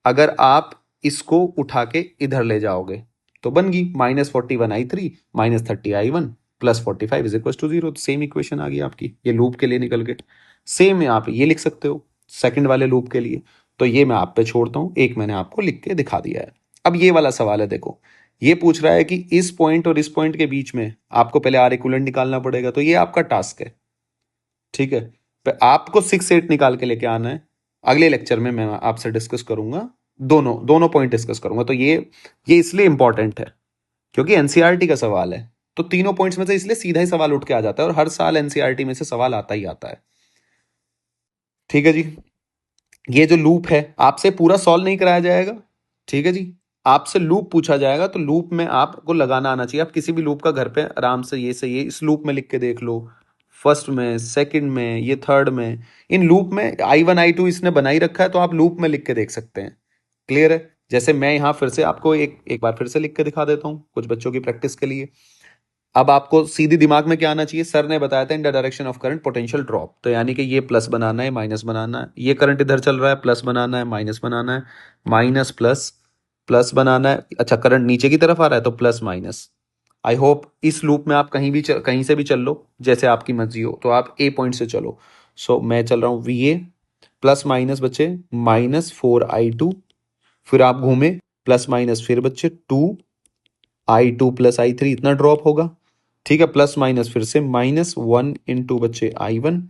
अगर आप इसको उठा के इधर ले जाओगे तो बन गई -41i3 -30i1 plus 45 is equal to 0। Same equation आ गई आपकी, ये लूप के लिए निकल के। सेम आप ये लिख सकते हो सेकंड वाले लूप के लिए। तो ये मैं आप पे छोड़ता हूं, एक मैंने आपको लिख के दिखा दिया है। अब ये वाला सवाल है, देखो ये पूछ रहा है कि इस पॉइंट और इस पॉइंट के बीच में आपको पहले आर इक्विवेलेंट निकालना पड़ेगा, तो ये आपका टास्क है, ठीक है। पे आपको 6 8 निकाल के लेके आना है। अगले लेक्चर में मैं आपसे डिस्कस करूंगा, दोनों दोनों पॉइंट डिस्कस करूंगा। तो ये इसलिए इंपॉर्टेंट है क्योंकि एनसीईआरटी का सवाल है, तो तीनों पॉइंट्स में से इसलिए सीधा ही सवाल उठ के आ जाता है, और हर साल एनसीईआरटी में से सवाल आता ही आता है। ठीक है जी, ये जो लूप है आपसे पूरा सॉल्व नहीं कराया जाएगा, ठीक है जी। आपसे लूप पूछा जाएगा तो लूप में आपको लगाना आना चाहिए। आप किसी भी लूप का घर पे आराम से ये सही है इस लूप में लिख के देख लो, फर्स्ट में, सेकंड में, ये थर्ड में, इन लूप में i1 i2 इसने बना ही रखा है, तो आप लूप में लिख के देख सकते हैं। क्लियर है। जैसे मैं यहां फिर से आपको एक बार फिर से लिख के दिखा देता हूं कुछ बच्चों की प्रैक्टिस के लिए। अब आपको सीधी दिमाग में क्या आना चाहिए, सर ने बताया था in the direction of current potential drop, तो यानी कि ये प्लस बनाना है माइनस बनाना है, ये करंट इधर चल रहा है प्लस बनाना है माइनस बनाना है, माइनस प्लस प्लस बनाना है। अच्छा करंट नीचे की तरफ आ रहा है तो प्लस माइनस। आई होप इस लूप में आप कहीं से भी चल लो जैसे आपकी मर्जी हो, तो आप ए पॉइंट से चलो। सो मैं चल रहा हूं वी ए प्लस माइनस बच्चे -4i2, फिर आप घूमे प्लस माइनस, फिर बच्चे 2i2 प्लस i3 इतना ड्रॉप होगा, ठीक है। प्लस माइनस फिर से -1 इंटू बच्चे i1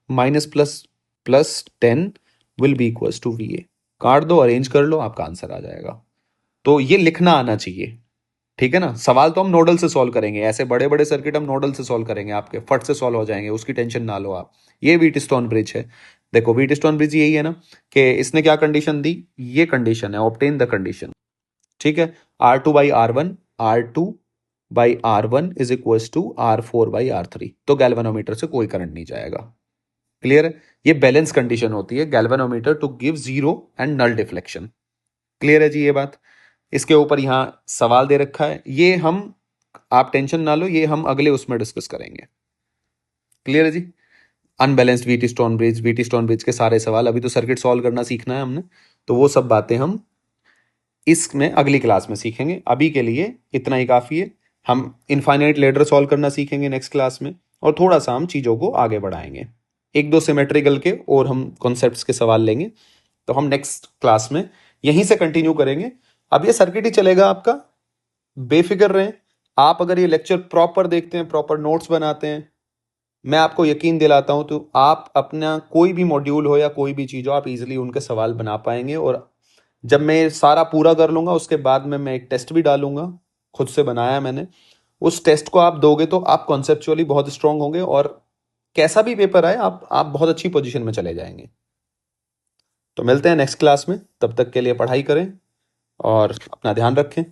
minus plus plus 10 will be equals to V A. काट दो, अरेंज कर लो, आपका आंसर आ जाएगा। तो ये लिखना आना चाहिए, ठीक है ना। सवाल तो हम नोडल से सॉल्व करेंगे, ऐसे बड़े बड़े सर्किट हम नोडल से सॉल्व करेंगे, आपके फट से सॉल्व हो जाएंगे, उसकी टेंशन ना लो आप। ये व्हीटस्टोन ब्रिज है, देखो व्हीटस्टोन ब्रिज यही है ना, कि इसने क्या कंडीशन दी, ये कंडीशन है ऑब्टेन द कंडीशन, ठीक है। R2/R1, R2/R1 is equal to R4/R3, तो गैल्वेनोमीटर से कोई करंट नहीं जाएगा। क्लियर है। ये बैलेंस कंडीशन होती है galvanometer to give zero and null deflection. Clear है जी ये बात। इसके ऊपर यहां सवाल दे रखा है, ये हम, आप टेंशन ना लो, ये हम अगले उसमें डिस्कस करेंगे। क्लियर है जी। अनबैलेंस्ड वीटी स्टोन ब्रिज के सारे सवाल, अभी तो सर्किट सॉल्व करना सीखना है हमने, तो वो सब बातें हम इसमें अगली क्लास में सीखेंगे। अभी के लिए इतना ही काफी है। हम इनफाइनाइट लेडर सॉल्व करना सीखेंगे नेक्स्ट क्लास में, और थोड़ा सा हम चीजों को आगे बढ़ाएंगे, एक दो सिमेट्रिकल के और हम कॉन्सेप्ट्स के सवाल लेंगे। तो हम नेक्स्ट क्लास में यहीं से कंटिन्यू करेंगे। अब ये सर्किट ही चलेगा आपका, बेफिक्र रहें। आप अगर ये लेक्चर प्रॉपर देखते हैं, प्रॉपर नोट्स बनाते हैं, मैं आपको यकीन दिलाता हूं, तो आप अपना कोई भी मॉड्यूल हो या कोई भी चीज हो, आप इजीली उनके सवाल बना पाएंगे। और जब मैं सारा पूरा कर लूंगा उसके बाद में मैं एक टेस्ट भी डालूंगा, खुद से बनाया मैंने। उस टेस्ट को आप दोगे तो आप कॉन्सेप्चुअली बहुत स्ट्रांग होंगे, और कैसा भी पेपर आए आप बहुत अच्छी पोजीशन में चले जाएंगे। तो मिलते हैं नेक्स्ट क्लास में, तब तक के लिए पढ़ाई करें और अपना ध्यान रखें।